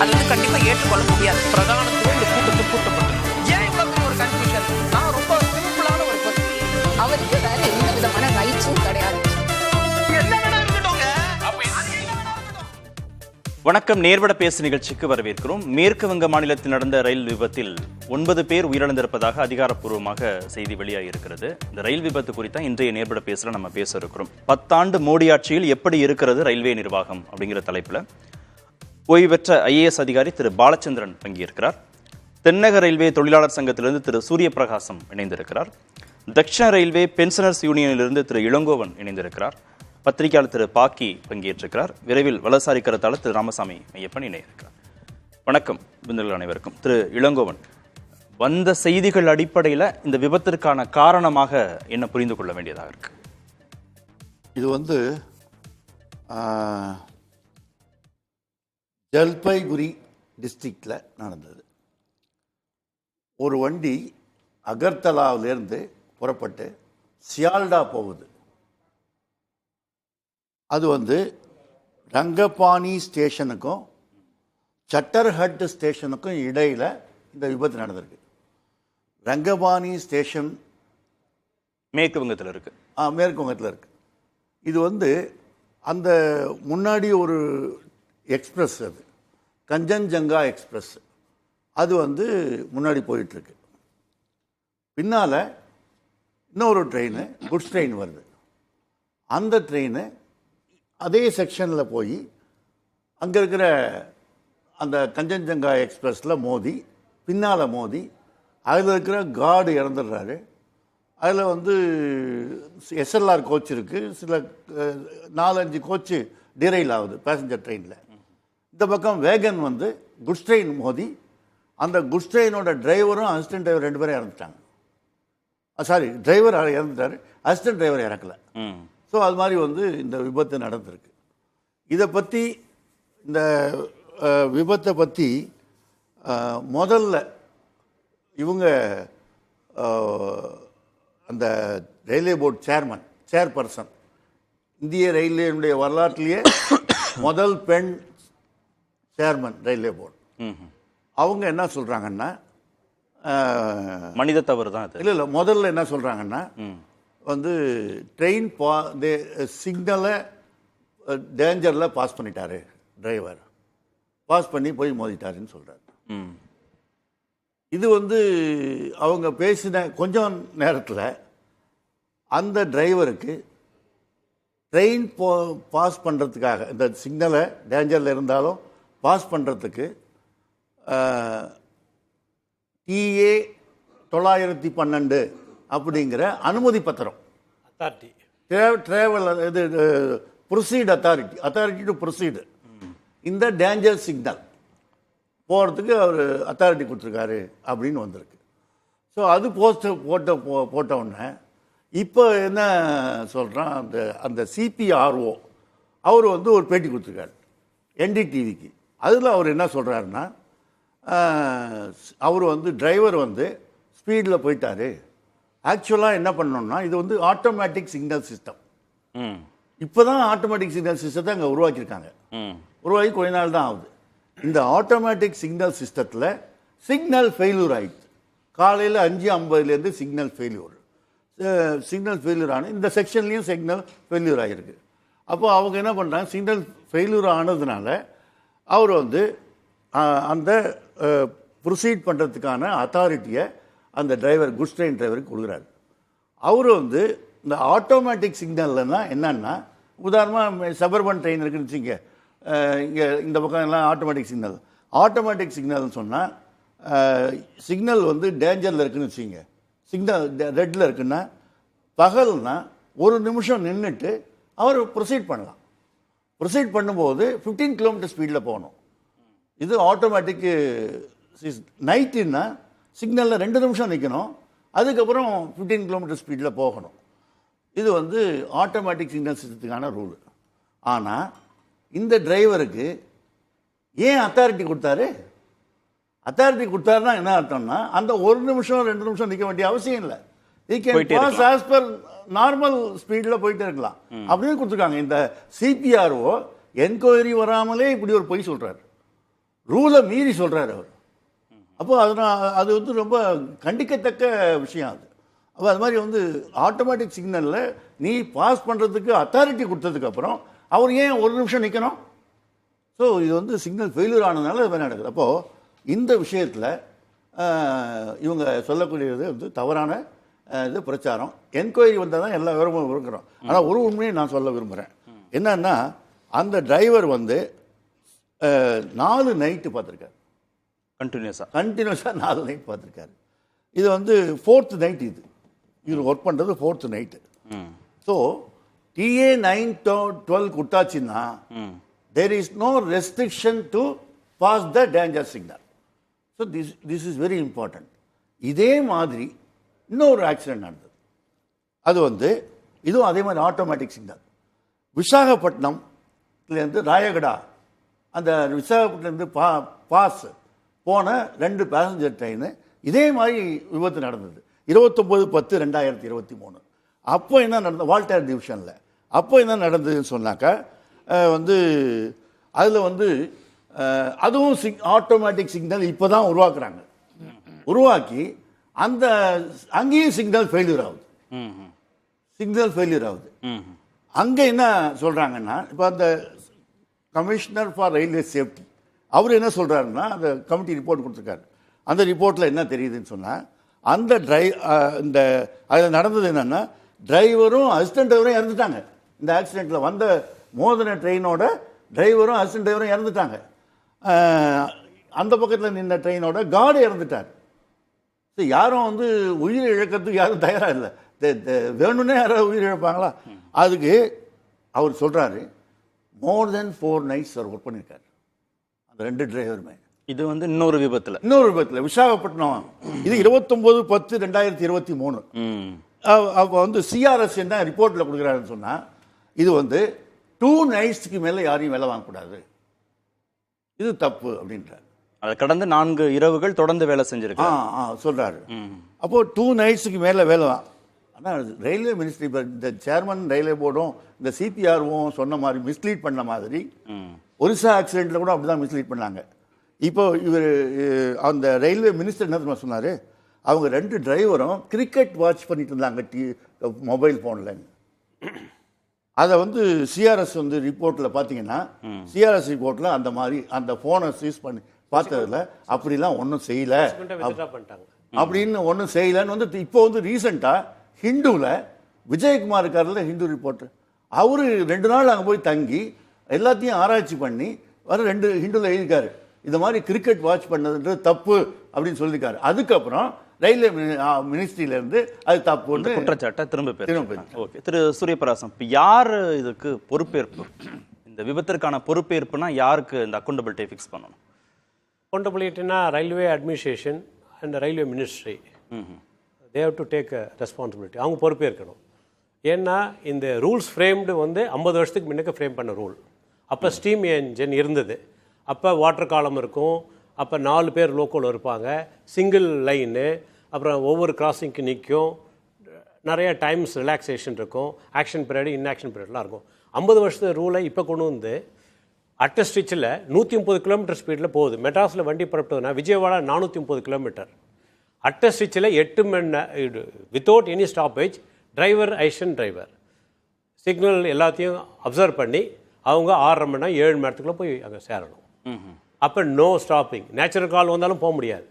அது வந்து கண்டிப்பா ஏற்றுக்கொள்ள முடியாது. பிரதான இந்த கூட்டத்தில் கூட்டப்பட்டது ஏன் இவ்வளவு பெரிய ஒரு கன்ஃபியூஷன்? நான் ரொம்ப சிம்பிளான ஒரு கொஸ்டின். அவருக்கு வேற எந்த விதமான ரைட்ஸும் கிடையாது. வணக்கம். நேர்வட பேசு நிகழ்ச்சிக்கு வரவேற்கிறோம். மேற்கு வங்க மாநிலத்தில் நடந்த ரயில் விபத்தில் 9 பேர் உயிரிழந்திருப்பதாக அதிகாரப்பூர்வமாக செய்தி வெளியாகியிருக்கிறது. இந்த ரயில் விபத்து குறித்த இன்றைய நேர்வட பேசுல நம்ம பேச இருக்கிறோம். 10 ஆண்டு மோடி ஆட்சியில் எப்படி இருக்கிறது ரயில்வே நிர்வாகம் அப்படிங்கிற தலைப்புல ஓய்வு பெற்ற IAS அதிகாரி திரு பாலச்சந்திரன் பங்கேற்கிறார். தென்னக ரயில்வே தொழிலாளர் சங்கத்திலிருந்து திரு சூரிய பிரகாசம் இணைந்திருக்கிறார். தக்ஷண ரயில்வே பென்ஷனர்ஸ் யூனியனிலிருந்து திரு இளங்கோவன் இணைந்திருக்கிறார். பத்திரிகையாளர் திரு பாக்கி பங்கேற்றிருக்கிறார். விரைவில் வலசாரி கருத்தாளர் திரு ராமசாமி மையப்பன் இணையிருக்கிறார். வணக்கம் விருந்தினர்கள் அனைவருக்கும். திரு இளங்கோவன், வந்த செய்திகள் அடிப்படையில் இந்த விபத்திற்கான காரணமாக என்ன புரிந்து கொள்ள வேண்டியதாக இருக்கு? இது வந்து ஜல்பைகுரி டிஸ்ட்ரிக்டில் நடந்தது. ஒரு வண்டி அகர்தலாவிலேருந்து புறப்பட்டு சியால்டா போகுது. அது வந்து ரங்கபாணி ஸ்டேஷனுக்கும் சட்டர்ஹட் ஸ்டேஷனுக்கும் இடையில் இந்த விபத்து நடந்திருக்கு. ரங்கபாணி ஸ்டேஷன் மேற்கு வங்கத்தில் இருக்கு. மேற்கு வங்கத்தில் இருக்கு. இது வந்து அந்த முன்னாடி ஒரு எக்ஸ்பிரஸ், அது கஞ்சன்ஜங்கா எக்ஸ்பிரஸ், அது வந்து முன்னாடி போயிட்டுருக்கு. பின்னால் இன்னொரு ட்ரெயின், குட்ஸ் ட்ரெயின் வருது. அந்த ட்ரெயின் அதே செக்ஷனில் போய் அங்கே இருக்கிற அந்த கஞ்சன்ஜங்கா எக்ஸ்பிரஸில் மோதி, பின்னால் மோதி, அதில் இருக்கிற கார்டு இறந்துடுறாரு. அதில் வந்து SLR கோச் இருக்குது, சில 4-5 கோச்சு டிரைல் ஆகுது பேசஞ்சர் ட்ரெயினில். இந்த பக்கம் வேகன் வந்து குட்ஸ் ட்ரெயின் மோதி அந்த குட்ஸ் ட்ரெயினோட டிரைவரும் அசிஸ்டன்ட் டிரைவர் 2 பேரும் இறந்துட்டாங்க. சாரி, டிரைவர் இறந்துட்டார், அசிஸ்டன்ட் டிரைவர் இறக்கலை. ஸோ அது மாதிரி வந்து இந்த விபத்து நடந்திருக்கு. இதை பற்றி, இந்த விபத்தை பற்றி முதல்ல இவங்க அந்த ரயில்வே போர்டு சேர்பர்சன், இந்திய ரயில்வேனுடைய வரலாற்றிலேயே முதல் பெண் சேர்மன் ரயில்வே போர்டு, அவங்க என்ன சொல்கிறாங்கன்னா, மனித தவறு தான். இல்லை, முதல்ல என்ன சொல்கிறாங்கன்னா வந்து ட்ரெயின் சிக்னலை டேஞ்சரில் பாஸ் பண்ணிட்டாரு, டிரைவர் பாஸ் பண்ணி போய் மோதிட்டாருன்னு சொல்கிறாரு. இது வந்து அவங்க பேசின கொஞ்சம் நேரத்தில் அந்த டிரைவருக்கு ட்ரெயின் பாஸ் பண்ணுறதுக்காக, இந்த சிக்னலை டேஞ்சரில் இருந்தாலும் பாஸ் பண்ணுறதுக்கு TA 912 அப்படிங்கிற அனுமதி பத்திரம், ட்ராவல் இது ப்ரொசீட் அத்தாரிட்டி டு ப்ரொசீடு இந்த டேஞ்சர் சிக்னல் போகிறதுக்கு அவர் அத்தாரிட்டி கொடுத்துருக்காரு அப்படின்னு வந்திருக்கு. ஸோ அது போட்ட உடனே இப்போ என்ன சொல்கிறான், அந்த CPRO அவர் வந்து ஒரு பேட்டி கொடுத்துருக்காரு NDTVக்கு. அதில் அவர் என்ன சொல்கிறாருன்னா, அவர் வந்து டிரைவர் வந்து ஸ்பீடில் போயிட்டார். ஆக்சுவலாக என்ன பண்ணோம்னா, இது வந்து ஆட்டோமேட்டிக் சிக்னல் சிஸ்டம். இப்போ தான் ஆட்டோமேட்டிக் சிக்னல் சிஸ்டத்தை அங்கே உருவாக்கியிருக்காங்க. உருவாகி கொஞ்ச நாள் தான் ஆகுது. இந்த ஆட்டோமேட்டிக் சிக்னல் சிஸ்டத்தில் சிக்னல் ஃபெயில்யூர் ஆகிடுது. காலையில் 5:50 சிக்னல் ஃபெயில்யூர் ஆன இந்த செக்ஷன்லேயும் சிக்னல் ஃபெயில்யூர் ஆகிருக்கு. அப்போ அவங்க என்ன பண்ணுறாங்க, சிக்னல் ஃபெயில்யூர் ஆனதுனால அவர் வந்து அந்த ப்ரொசீட் பண்ணுறதுக்கான அத்தாரிட்டியை அந்த டிரைவர், குட்ஸ் ட்ரெயின் டிரைவருக்கு கொடுக்குறாரு. அவர் வந்து இந்த ஆட்டோமேட்டிக் சிக்னல்னா என்னன்னா, உதாரணமாக சபர்பன் ட்ரெயின் இருக்குன்னு வச்சுங்க, இங்கே இந்த பக்கம் எல்லாம் ஆட்டோமேட்டிக் சிக்னல்னு சொன்னால், சிக்னல் வந்து டேஞ்சரில் இருக்குதுன்னு வச்சுங்க, சிக்னல் ரெட்டில் இருக்குன்னா பகல்னா 1 நிமிஷம் நின்றுட்டு அவர் ப்ரொசீட் பண்ணலாம். ப்ரொசீட் பண்ணும்போது 15 கிலோமீட்டர் ஸ்பீடில் போகணும். இது ஆட்டோமேட்டிக்கு. நைட்டுன்னா சிக்னலில் 2 நிமிஷம் நிற்கணும், அதுக்கப்புறம் 15 கிலோமீட்டர் ஸ்பீடில் போகணும். இது வந்து ஆட்டோமேட்டிக் சிக்னல் சிஸ்டத்துக்கான ரூல். ஆனால் இந்த டிரைவருக்கு ஏன் அத்தாரிட்டி கொடுத்தாரு? அத்தாரிட்டி கொடுத்தாருன்னா என்ன அர்த்தம்னா, அந்த 1 நிமிஷம் 2 நிமிஷம் நிற்க வேண்டிய அவசியம் இல்லை. He can pass as per normal ஸ்பீடில் போயிட்டே இருக்கலாம் அப்படின்னு கொடுத்துருக்காங்க. இந்த CPRO என்கொயரி வராமலே இப்படி ஒரு பொய் சொல்கிறார். ரூலை மீறி சொல்கிறார் அவர். அப்போ அது வந்து ரொம்ப கண்டிக்கத்தக்க விஷயம் அது. அப்போ அது மாதிரி வந்து ஆட்டோமேட்டிக் சிக்னலில் நீ பாஸ் பண்ணுறதுக்கு அத்தாரிட்டி கொடுத்ததுக்கப்புறம் அவர் ஏன் ஒரு நிமிஷம் நிற்கணும்? ஸோ இது வந்து சிக்னல் ஃபெயிலியர் ஆனதுனால இது மாதிரி நடக்குது. அப்போது இந்த விஷயத்தில் இவங்க சொல்லக்கூடியது வந்து தவறான இது பிரச்சாரம். என்கொயரி வந்தால் தான் எல்லா விவரமும் இருக்கிறோம். ஆனால் ஒரு உண்மையை நான் சொல்ல விரும்புகிறேன். என்னன்னா, அந்த டிரைவர் வந்து 4 நைட்டு பார்த்துருக்காரு. கண்டினியூஸாக 4 நைட் பார்த்துருக்காரு. இது வந்து 4th நைட். இவர் ஒர்க் பண்ணுறது 4th night. So TA 912 கொடுத்தாச்சுன்னா there is no restriction to pass the danger signal. So this is very important. இதே மாதிரி இன்னொரு ஆக்சிடென்ட் நடந்தது. அது வந்து இதுவும் அதே மாதிரி ஆட்டோமேட்டிக் சிக்னல். விசாகப்பட்டினம்லேருந்து ராயகடா, அந்த விசாகப்பட்டினத்துலேருந்து பாஸ் போன 2 பேசஞ்சர் ட்ரெயின் இதே மாதிரி விபத்து நடந்தது 29/10/2023. அப்போ என்ன நடந்தது? வால்டேர் டிவிஷனில். அப்போ என்ன நடந்ததுன்னு சொன்னாக்கா வந்து அதில் வந்து அதுவும் ஆட்டோமேட்டிக் சிக்னல் இப்போ தான் உருவாக்குறாங்க. உருவாக்கி அந்த அங்கேயும் சிக்னல் ஃபெயிலியர் ஆகுது. அங்கே என்ன சொல்கிறாங்கன்னா, இப்போ அந்த கமிஷனர் ஃபார் ரயில்வே சேஃப்டி அவர் என்ன சொல்கிறாருன்னா, அந்த கமிட்டி ரிப்போர்ட் கொடுத்துருக்காரு. அந்த ரிப்போர்ட்டில் என்ன தெரியுதுன்னு சொன்னால், அந்த இந்த அதில் நடந்தது என்னென்னா, டிரைவரும் அசிஸ்டன்ட் டிரைவரும் இறந்துட்டாங்க. இந்த ஆக்சிடெண்ட்டில் வந்த மோதின ட்ரெயினோட டிரைவரும் அசிஸ்டன்ட் டிரைவரும் இறந்துட்டாங்க. அந்த பக்கத்தில் நின்ற ட்ரெயினோட கார்டு இறந்துட்டார். யாரும் வந்து உயிர் இழக்கிறதுக்கு யாரும் தயாராக இல்லை. வேணும்னே யாராவது உயிர் இழப்பாங்களா? அதுக்கு அவர் சொல்கிறாரு, மோர் தென் 4 nights அவர் ஒர்க் பண்ணியிருக்காரு அந்த 2 டிரைவருமே. இது வந்து இன்னொரு விபத்தில் விசாகப்பட்டினம். இது 29/10/2023. அப்போ வந்து சிஆர்எஸ் என்ன ரிப்போர்ட்டில் கொடுக்குறாருன்னு சொன்னால், இது வந்து 2 nights மேலே யாரையும் வேலை வாங்கக்கூடாது, இது தப்பு அப்படின்றார். அதை கடந்து 4 இரவுகள் தொடர்ந்து வேலை செஞ்சிருக்காரு சொல்கிறாரு. அப்போது 2 nights மேலே வேலை. ஆனால் ரயில்வே மினிஸ்ட்ரி இப்போ இந்த சேர்மன் ரயில்வே போர்டும் இந்த சிபிஆர்வும் சொன்ன மாதிரி மிஸ்லீட் பண்ண மாதிரி ஒரிசா ஆக்சிடெண்ட்டில் கூட அப்படி தான் மிஸ்லீட் பண்ணாங்க. இப்போ இவர் அந்த ரயில்வே மினிஸ்டர் என்ன சொன்னார், அவங்க 2 டிரைவரும் கிரிக்கெட் வாட்ச் பண்ணிட்டு இருந்தாங்க மொபைல் ஃபோனில். அதை வந்து சிஆர்எஸ் வந்து ரிப்போர்ட்டில் பார்த்தீங்கன்னா, சிஆர்எஸ் ரிப்போர்ட்டில் அந்த மாதிரி அந்த ஃபோனை சீஸ் பண்ணி பார்த்ததில் அப்படிலாம் ஒன்றும் செய்யலை அப்படின்னு ஒன்றும் செய்யலைன்னு வந்து இப்போ வந்து ரீசெண்டாக ஹிந்துவில் விஜயகுமார் இருக்கார்ல, ஹிந்து ரிப்போர்ட்டர், அவர் 2 நாள் அங்கே போய் தங்கி எல்லாத்தையும் ஆராய்ச்சி பண்ணி வர 2 ஹிந்துவில் எழுதியிருக்காரு, இந்த மாதிரி கிரிக்கெட் வாட்ச் பண்ணதுன்றது தப்பு அப்படின்னு சொல்லியிருக்காரு. அதுக்கப்புறம் ரயில்வே மினிஸ்ட்ரியிலேருந்து அது தப்புன்னு குற்றச்சாட்டை திரும்ப. ஓகே, திரு சூரியபிரகாசம், இப்போ யார் இதுக்கு பொறுப்பேற்பு? இந்த விபத்திற்கான பொறுப்பேற்புனா யாருக்கு இந்த அக்கௌண்டபிலிட்டி ஃபிக்ஸ் பண்ணணும்? அக்கௌண்டபிலிட்டினா railway administration and railway ministry, they have to take responsibility. அவங்க பொறுப்பேற்கணும். ஏன்னா இந்த ரூல்ஸ் ஃப்ரேம்டு வந்து 50 வருஷத்துக்கு முன்னுக்கு ஃப்ரேம் பண்ண ரூல். அப்போ ஸ்டீம் என்ஜின் இருந்தது. அப்போ வாட்டர் காலம் இருக்கும். அப்போ 4 பேர் லோக்கல் இருப்பாங்க, சிங்கிள் லைனு, அப்புறம் ஒவ்வொரு கிராசிங்க்கு நிற்கும், நிறைய டைம்ஸ் ரிலாக்ஸேஷன் இருக்கும், ஆக்ஷன் பீரியடு இன்ஆக்ஷன் பீரியட்லாம் இருக்கும். 50 வருஷத்து ரூலை இப்போ கொண்டு வந்து அட்ட ஸ்டிச்சில் 130 கிலோமீட்டர் ஸ்பீடில் போகுது. மெட்ராஸில் வண்டி புறப்பட்டதுன்னா விஜயவாடா 430 கிலோமீட்டர். அட்ட ஸ்டிச்சில் 8 மணி நேரம் வித்தவுட் எனி ஸ்டாப்பேஜ். டிரைவர் ஐஷன் டிரைவர் சிக்னல் எல்லாத்தையும் அப்சர்வ் பண்ணி அவங்க 6.5 மணி நேரம் 7 மணி நேரத்துக்குள்ளே போய் அங்கே சேரணும். அப்போ நோ ஸ்டாப்பிங். நேச்சுரல் கால் வந்தாலும் போக முடியாது.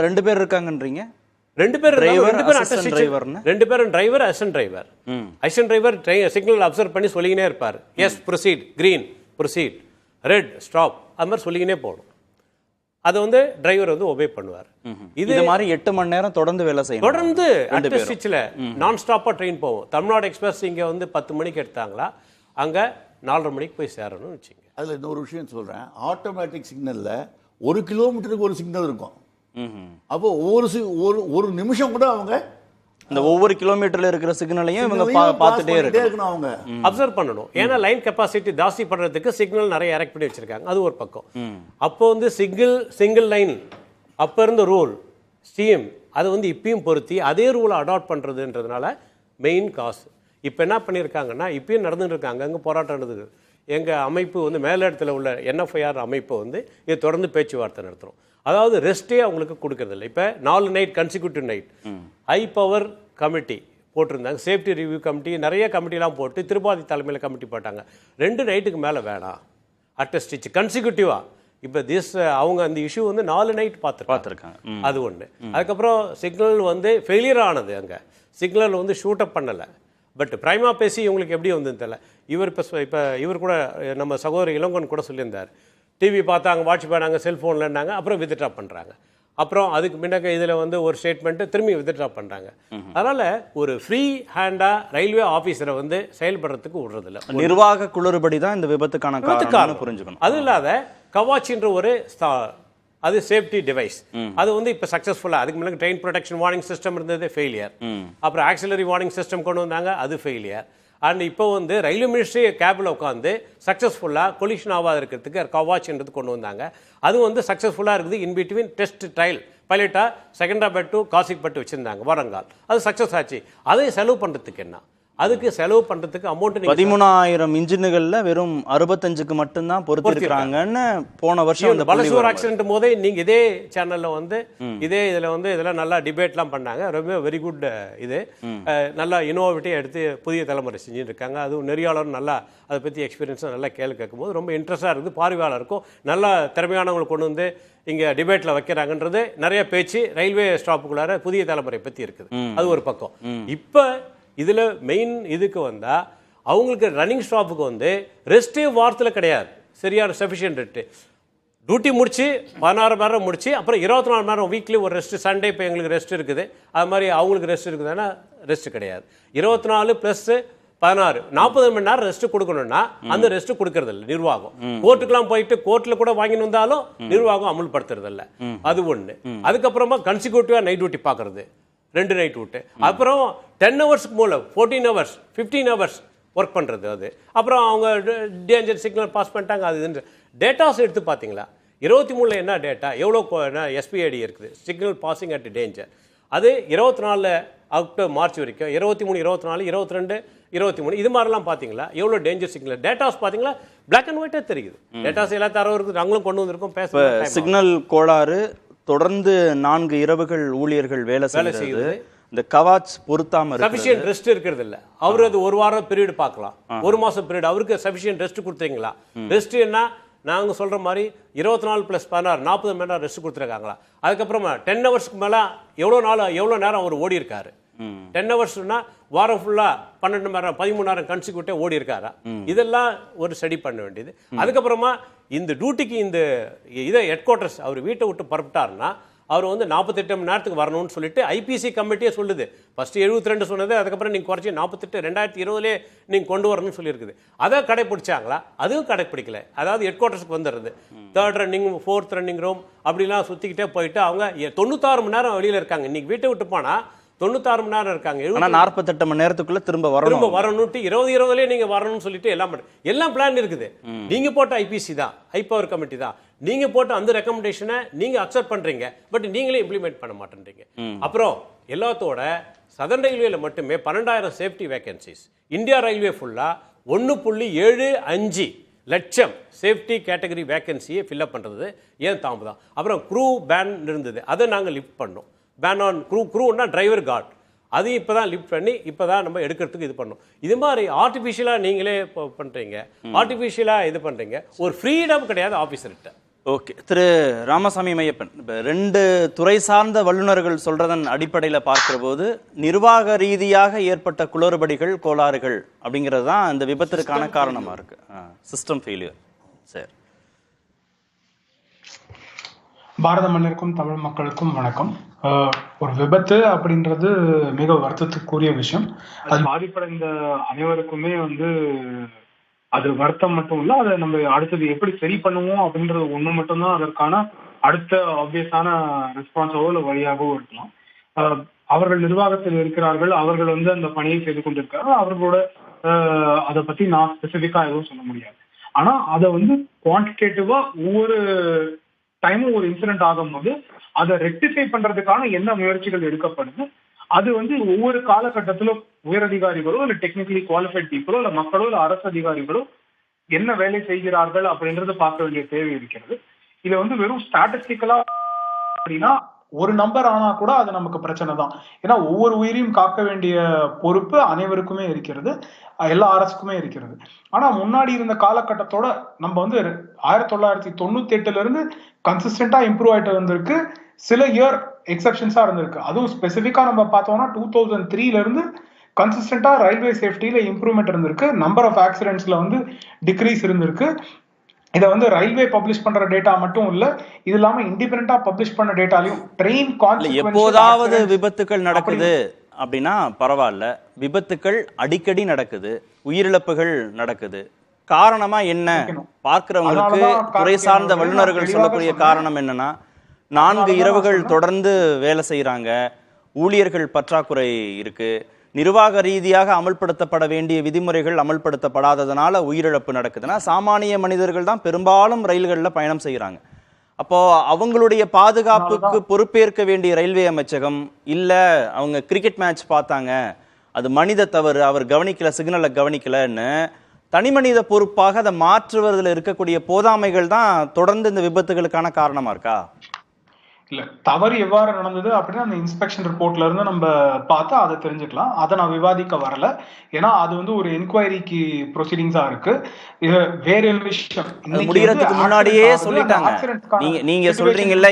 2 பேர் இருக்காங்கன்றீங்க? 2 பேரும் driver assistant driver. Assistant driver signal observe பண்ணி சொல்லிக்கினே இருப்பார். Yes proceed, green proceed, red stop, அது மாதிரி சொல்லிக்கினே போகணும். அதை வந்து டிரைவர் வந்து ஒபே பண்ணுவார். இது மாதிரி 8 மணி நேரம் தொடர்ந்து வேலை செய்யணும். தொடர்ந்து அட்ட ஸ்டிச்சில் நான் ஸ்டாப்பாக ட்ரெயின் போவோம். தமிழ்நாடு எக்ஸ்பிரஸ் இங்கே வந்து 10 மணிக்கு எடுத்தாங்களா, அங்கே 4:30 மணிக்கு போய் சேரணும்னு வச்சுங்க. அதில் இன்னொரு விஷயம் சொல்கிறேன். ஆட்டோமேட்டிக் சிக்னலில் 1 கிலோமீட்டருக்கு ஒரு சிக்னல் இருக்கும். அப்போ ஒரு நிமிஷம் கூட அவங்க இந்த ஒவ்வொரு கிலோமீட்டர்ல இருக்கிற சிக்னலையும் இவங்க பார்த்துட்டே இருக்கணும், அவங்க அப்சர்வ் பண்ணணும். ஏன்னா லைன் கெப்பாசிட்டி ஜாஸ்தி பண்றதுக்கு சிக்னல் நிறைய எரெக்ட் பண்ணி வச்சிருக்காங்க. அது ஒரு பக்கம். அப்போ வந்து சிங்கிள் லைன் அப்போ இருந்த ரூல் ஸ்டீம் அதை வந்து இப்பயும் பொருத்தி அதே ரூலை அடாப்ட் பண்றதுன்றதுனால மெயின் காசு. இப்போ என்ன பண்ணியிருக்காங்கன்னா, இப்பயும் நடந்துட்டு இருக்காங்க, அங்கே போராட்டம் நடந்தது. எங்கள் அமைப்பு வந்து மேலிடத்தில் உள்ள NFIR அமைப்பு வந்து இது தொடர்ந்து பேச்சுவார்த்தை நடத்துகிறோம். அதாவது ரெஸ்ட்டே அவங்களுக்கு கொடுக்கறதில்ல. இப்போ 4 night consecutive night high power committee போட்டிருந்தாங்க, சேஃப்டி ரிவ்யூ கமிட்டி, நிறைய கமிட்டிலாம் போட்டு திருப்பாதி தலைமையில் கமிட்டி போட்டாங்க. 2 நைட்டுக்கு மேலே வேணாம் அட்டஸ்டிச்சு கன்சிக்யூட்டிவாக. இப்போ அவங்க அந்த இஷ்யூ வந்து 4 நைட் பார்த்துருக்காங்க. அது ஒன்று. அதுக்கப்புறம் சிக்னல் வந்து ஃபெயிலியர் ஆனது, அங்கே சிக்னல் வந்து ஷூட் அப் பண்ணலை. பட் பிரைமா பேசி இவங்களுக்கு எப்படி வந்ததுன்னு தெரியல. இப்போ இவர் கூட நம்ம சகோதரி இளங்கோன் கூட சொல்லியிருந்தார், டிவி பார்த்தாங்க, வாட்ச் பண்ணாங்க, செல்ஃபோன்லன்னாங்க, அப்புறம் வித்ட்ரா பண்ணுறாங்க. அப்புறம் அதுக்கு முன்னாடி இதில் வந்து ஒரு ஸ்டேட்மெண்ட்டு திரும்பி வித்ட்ரா பண்ணுறாங்க. அதனால் ஒரு ஃப்ரீ ஹேண்டாக ரயில்வே ஆஃபீஸரை வந்து செயல்படுறதுக்கு விடுறதில்ல. நிர்வாக குளறுபடி தான் இந்த விபத்துக்கான காரணம் புரிஞ்சுக்கணும். அது இல்லாத கவாச்சின்ற ஒரு அது சேஃப்டி டிவைஸ், அது வந்து இப்போ சக்ஸஸ்ஃபுல்லாக, அதுக்கு முன்னாடி ட்ரெயின் ப்ரொடெக்ஷன் வார்னிங் சிஸ்டம் இருந்தது, ஃபெயிலியர். அப்புறம் ஆக்சிலரி வார்னிங் சிஸ்டம் கொண்டு வந்தாங்க, அது ஃபெயிலியர். அண்ட் இப்போ வந்து ரயில்வே மினிஸ்ட்ரி கேபில் உட்காந்து சக்ஸஸ்ஃபுல்லாக கொலிஷன் ஆகாத இருக்கிறதுக்கு கவாச்ன்றது கொண்டு வந்தாங்க. அது வந்து சக்ஸஸ்ஃபுல்லாக இருக்குது. இன்பிட்வீன் டெஸ்ட் ட்ரையல் பைலட்டாக செகண்டாபேட் டு காசிப்பட்டு வச்சுருந்தாங்க வரங்கால், அது சக்ஸஸ் ஆச்சு. அதை செலவு பண்ணுறதுக்கு என்ன, அதுக்கு செலவு பண்ணுறதுக்கு அமௌண்ட் 13,000 இன்ஜின்களில் வெறும் 65க்கு மட்டும்தான் பொறுத்திருக்கிறாங்கன்னு போன வருஷம் பலசூர் ஆக்சிடென்ட் போதே நீங்கள் இதே சேனலில் வந்து இதில் வந்து இதெல்லாம் நல்லா டிபேட்லாம் பண்ணாங்க. ரொம்ப வெரி குட். இது நல்லா இனோவேட்டிவ் எடுத்து புதிய தலைமுறை செஞ்சுட்டு இருக்காங்க. அதுவும் நெறியாளரும் நல்லா அதை பற்றி எக்ஸ்பீரியன்ஸும் நல்லா கேட்கும்போது ரொம்ப இன்ட்ரெஸ்டாக இருக்குது. பார்வையாளருக்கும் நல்லா திறமையானவங்களை கொண்டு வந்து இங்கே டிபேட்டில் வைக்கிறாங்கன்றது நிறைய பேச்சு ரயில்வே ஸ்டாப்புக்குள்ளார புதிய தலைமுறை பற்றி இருக்குது. அது ஒரு பக்கம். இப்போ இதில் மெயின் இதுக்கு வந்தால் அவங்களுக்கு ரன்னிங் ஸ்டாப்புக்கு வந்து ரெஸ்ட்டே வாரத்தில் கிடையாது, சரியான சஃபிஷியன்ட் ரெஸ்ட்டு. டியூட்டி முடிச்சு 16 மணி நேரம் முடிச்சு அப்புறம் 24 மணி நேரம் வீக்லி ஒரு ரெஸ்ட்டு. சண்டே இப்போ எங்களுக்கு ரெஸ்ட் இருக்குது, அது மாதிரி அவங்களுக்கு ரெஸ்ட் இருக்குதுன்னா ரெஸ்ட் கிடையாது. 24 + 16 40 மணி நேரம் ரெஸ்ட் கொடுக்கணும்னா அந்த ரெஸ்ட் கொடுக்கறது இல்லை நிர்வாகம். கோர்ட்டுக்கெல்லாம் போயிட்டு கோர்ட்டில் கூட வாங்கிட்டு வந்தாலும் நிர்வாகம் அமுல்படுத்துறது இல்லை. அது ஒன்று. அதுக்கப்புறமா கன்சிக்யூட்டிவாக நைட் டியூட்டி பார்க்கறது, 2 நைட் விட்டு, அப்புறம் 10 ஹவர்ஸ்க்கு மூலம் 14 ஹவர்ஸ் 15 ஹவர்ஸ் ஒர்க் பண்ணுறது. அது அப்புறம் அவங்க டேஞ்சர் சிக்னல் பாஸ் பண்ணிட்டாங்க. அது டேட்டாஸ் எடுத்து பார்த்தீங்களா 23 என்ன டேட்டா, எவ்வளோ SPID இருக்குது, சிக்னல் பாசிங் அட் டேஞ்சர். அது 24 அக்டோபர் மார்ச் வரைக்கும் 23, 24, 22, 23 இது மாதிரிலாம் பார்த்தீங்களா எவ்வளோ டேஞ்சர் சிக்னல் டேட்டாஸ் பார்த்தீங்களா, பிளாக் அண்ட் ஒயிட்டாக தெரியுது. டேட்டாஸ் எல்லா தரவும் இருக்குது, நாங்களும் கொண்டு வந்திருக்கோம். பேச சிக்னல் கோளாறு தொடர்ந்து 4 இரவுகள் ஊழியர்கள் வேலை செய்யுது. இந்த கவாச் பொருத்தாம சஃபிஷியன்ட் ரெஸ்ட் இருக்கிறது இல்ல. அவரு அது 1 வாரம் பீரியட் பார்க்கலாம், 1 மாசம் பீரியட். அவருக்கு சஃபிஷியன்ட் ரெஸ்ட் கொடுத்தீங்களா? ரெஸ்ட் என்ன நாங்க சொல்ற மாதிரி 24 + 16 40 மணி நேரம் ரெஸ்ட் கொடுத்துருக்காங்களா? அதுக்கப்புறமா 10 ஹவர்ஸ்க்கு மேல எவ்வளோ நேரம் அவர் ஓடி இருக்காரு? 10 ஹவர்ஸ்னா வாரம் ஃபுல்லா 12 மணி நேரம் 13 நேரம் கன்சிக்யூட்டிவா ஓடி இருக்காரா? இதெல்லாம் ஒரு ஸ்டடி பண்ண வேண்டியது. அதுக்கப்புறமா இந்த டியூட்டிக்கு இந்த இதை ஹெட் குவார்ட்டர்ஸ் அவர் வீட்டை விட்டு புறப்பட்டாருன்னா அவர் வந்து 48 மணி நேரத்துக்கு வரணும்னு சொல்லிட்டு IPC கமிட்டியே சொல்லுது. ஃபர்ஸ்ட் 72 சொன்னது, அதுக்கப்புறம் நீங்கள் குறைச்சி 48 2020 நீங்கள் கொண்டு வரணும்னு சொல்லியிருக்குது. அதை கடைப்பிடிச்சாங்களா? அதுவும் கடைப்பிடிக்கல. அதாவது ஹெட் குவார்ட்டர்ஸ்க்கு வந்துடுறது 3rd running 4th running room அப்படிலாம் சுற்றிக்கிட்டே போயிட்டு அவங்க 96 மணி நேரம் வெளியில் இருக்காங்க. இன்னைக்கு வீட்டை விட்டு போனால் 96 மணி நேரம் இருக்காங்க. 48 மணி நேரத்துக்குள்ள திரும்ப வரணும்ட்டு 2020 நீங்க வரணும்னு சொல்லிட்டு எல்லாம் பிளான் இருக்குது. நீங்க போட்ட IPC தான், ஹை பவர் கமிட்டி தான், நீங்க போட்ட அந்த ரெக்கமெண்டேஷனை நீங்க அக்செப்ட் பண்றீங்க, பட் நீங்களே இம்ப்ளிமெண்ட் பண்ண மாட்டேன்றீங்க. அப்புறம் எல்லாத்தோட சதர்ன் ரயில்வேல மட்டுமே 12,000 சேஃப்டி வேகன்சிஸ், இந்தியா ரயில்வே ஃபுல்லா 1.75 லட்சம் சேஃப்டி கேட்டகரி வேகன்சியை ஃபில்அப் பண்றது ஏன் தாமதம்? அப்புறம் க்ரூ பேன் இருந்தது, அதை நாங்கள் லிஃப்ட் பண்ணோம். பேன் ஆன் க்ரூன்னா டிரைவர் கார்டு, அது இப்போ தான் லிஃப்ட் பண்ணி இப்போ தான் நம்ம எடுக்கிறதுக்கு இது பண்ணோம். இது மாதிரி ஆர்டிஃபிஷியலாக நீங்களே பண்ணுறீங்க, ஆர்டிஃபிஷியலாக இது பண்ணுறீங்க, ஒரு ஃப்ரீடம் கிடையாது ஆஃபீஸர்கிட்ட. ஓகே, திரு ராமசாமி மையப்பன், இப்போ 2 துறை சார்ந்த வல்லுநர்கள் சொல்றதன் அடிப்படையில் பார்க்கிற போது நிர்வாக ரீதியாக ஏற்பட்ட குளறுபடிகள் கோளாறுகள் அப்படிங்கிறது தான் இந்த விபத்திற்கான காரணமாக இருக்கு. System failure. சரி, பாரத மன்னருக்கும் தமிழ் மக்களுக்கும் வணக்கம். ஒரு விபத்து அப்படின்றது மிக வருத்தத்துக்குரிய விஷயம். அது பாதிப்படைந்த அனைவருக்குமே அது வருத்தம் மட்டும் இல்ல, அதை நம்ம அடுத்தது எப்படி சரி பண்ணுவோம் அப்படின்றது ஒண்ணு மட்டும்தான் அதற்கான அடுத்த ஆப்வியஸான ரெஸ்பான்ஸாவோ இல்லை வழியாகவோ இருக்கலாம். அவர்கள் நிர்வாகத்தில் இருக்கிறார்கள், அவர்கள் அந்த பணியை செய்து கொண்டிருக்கிறார்கள். அவர்களோட அதை பத்தி நான் ஸ்பெசிபிக்கா எதுவும் சொல்ல முடியாது. ஆனா அதை குவான்டிடேட்டிவா ஒவ்வொரு டைமும் ஒரு இன்சிடென்ட் ஆகும்போது அதை ரெக்டிஃபை பண்றதுக்கான என்ன முயற்சிகள் எடுக்கப்படுது, அது ஒவ்வொரு காலகட்டத்திலும் உயரதிகாரிகளோ இல்லை டெக்னிக்கலி குவாலிஃபைட் பீப்புளோ இல்லை மக்களோ இல்லை அரசு அதிகாரிகளோ என்ன வேலை செய்கிறார்கள் அப்படின்றது பார்க்க வேண்டிய தேவை இருக்கிறது. இதுல வந்து வெறும் ஸ்டாட்டிஸ்டிக்கலா அப்படின்னா ஒரு நம்பர் ஆனா கூட அது நமக்கு பிரச்சனை தான். ஏன்னா ஒவ்வொரு உயிரையும் காக்க வேண்டிய பொறுப்பு அனைவருக்குமே இருக்கிறது, எல்லா அரசுக்குமே இருக்கிறது. ஆனா முன்னாடி இருந்த காலகட்டத்தோட நம்ம வந்து 1998 இருந்து கன்சிஸ்டன்டா இம்ப்ரூவ் ஆயிட்டு வந்திருக்கு. சில இயர் எக்ஸப்ஷன்ஸா இருந்திருக்கு. அதுவும் ஸ்பெசிஃபிக்கா நம்ம பார்த்தோம்னா 2003ல இருந்து கன்சிஸ்டன்டா ரயில்வே சேஃப்டியில இம்ப்ரூவ்மெண்ட் இருந்திருக்கு. நம்பர் ஆஃப் ஆக்சிடென்ட்ஸ்ல வந்து டிக்ரீஸ் இருந்திருக்கு. இதை வந்து ரயில்வே பப்ளிஷ் பண்ற டேட்டா மட்டும் இல்ல, இது இல்லாம இண்டிபெண்டா பப்ளிஷ் பண்ண டேட்டாலையும் ட்ரெயின் எப்போதாவது விபத்துக்கள் நடக்குது அப்படின்னா பரவாயில்ல, விபத்துக்கள் அடிக்கடி நடக்குது, உயிரிழப்புகள் நடக்குது. காரணமா என்ன? பார்க்கிறவங்களுக்கு துறை சார்ந்த வல்லுநர்கள் சொல்லக்கூடிய காரணம் என்னன்னா, 4 இரவுகள் தொடர்ந்து வேலை செய்யறாங்க, ஊழியர்கள் பற்றாக்குறை இருக்கு, நிர்வாக ரீதியாக அமல்படுத்தப்பட வேண்டிய விதிமுறைகள் அமல்படுத்தப்படாததுனால உயிரிழப்பு நடக்குதுன்னா சாமானிய மனிதர்கள் தான் பெரும்பாலும் ரயில்களில் பயணம் செய்கிறாங்க. அப்போ அவங்களுடைய பாதுகாப்புக்கு பொறுப்பேற்க வேண்டிய ரயில்வே அமைச்சகம் இல்ல, அவங்க கிரிக்கெட் மேட்ச் பார்த்தாங்க, அது மனித தவறு, அவர் கவனிக்கல, சிக்னலை கவனிக்கலன்னு தனி மனித பொறுப்பாக அதை மாற்றுவதில் இருக்கக்கூடிய போதாமைகள் தான் தொடர்ந்து இந்த விபத்துகளுக்கான காரணமா இருக்கா? இல்ல, தவறு எவ்வாறு நடந்தது அப்படின்னா அந்த இன்ஸ்பெக்ஷன் ரிப்போர்ட்ல இருந்து நம்ம பார்த்தா அதை தெரிஞ்சுக்கலாம். அதை நான் விவாதிக்க வரல, ஏன்னா அது வந்து ஒரு என்கொயரிக்கு ப்ரொசீடிங்ஸா இருக்கு. இது வேற விஷயம். முடியறதுக்கு முன்னாடியே சொல்லிட்டாங்க. நீங்க சொல்றீங்கல்ல,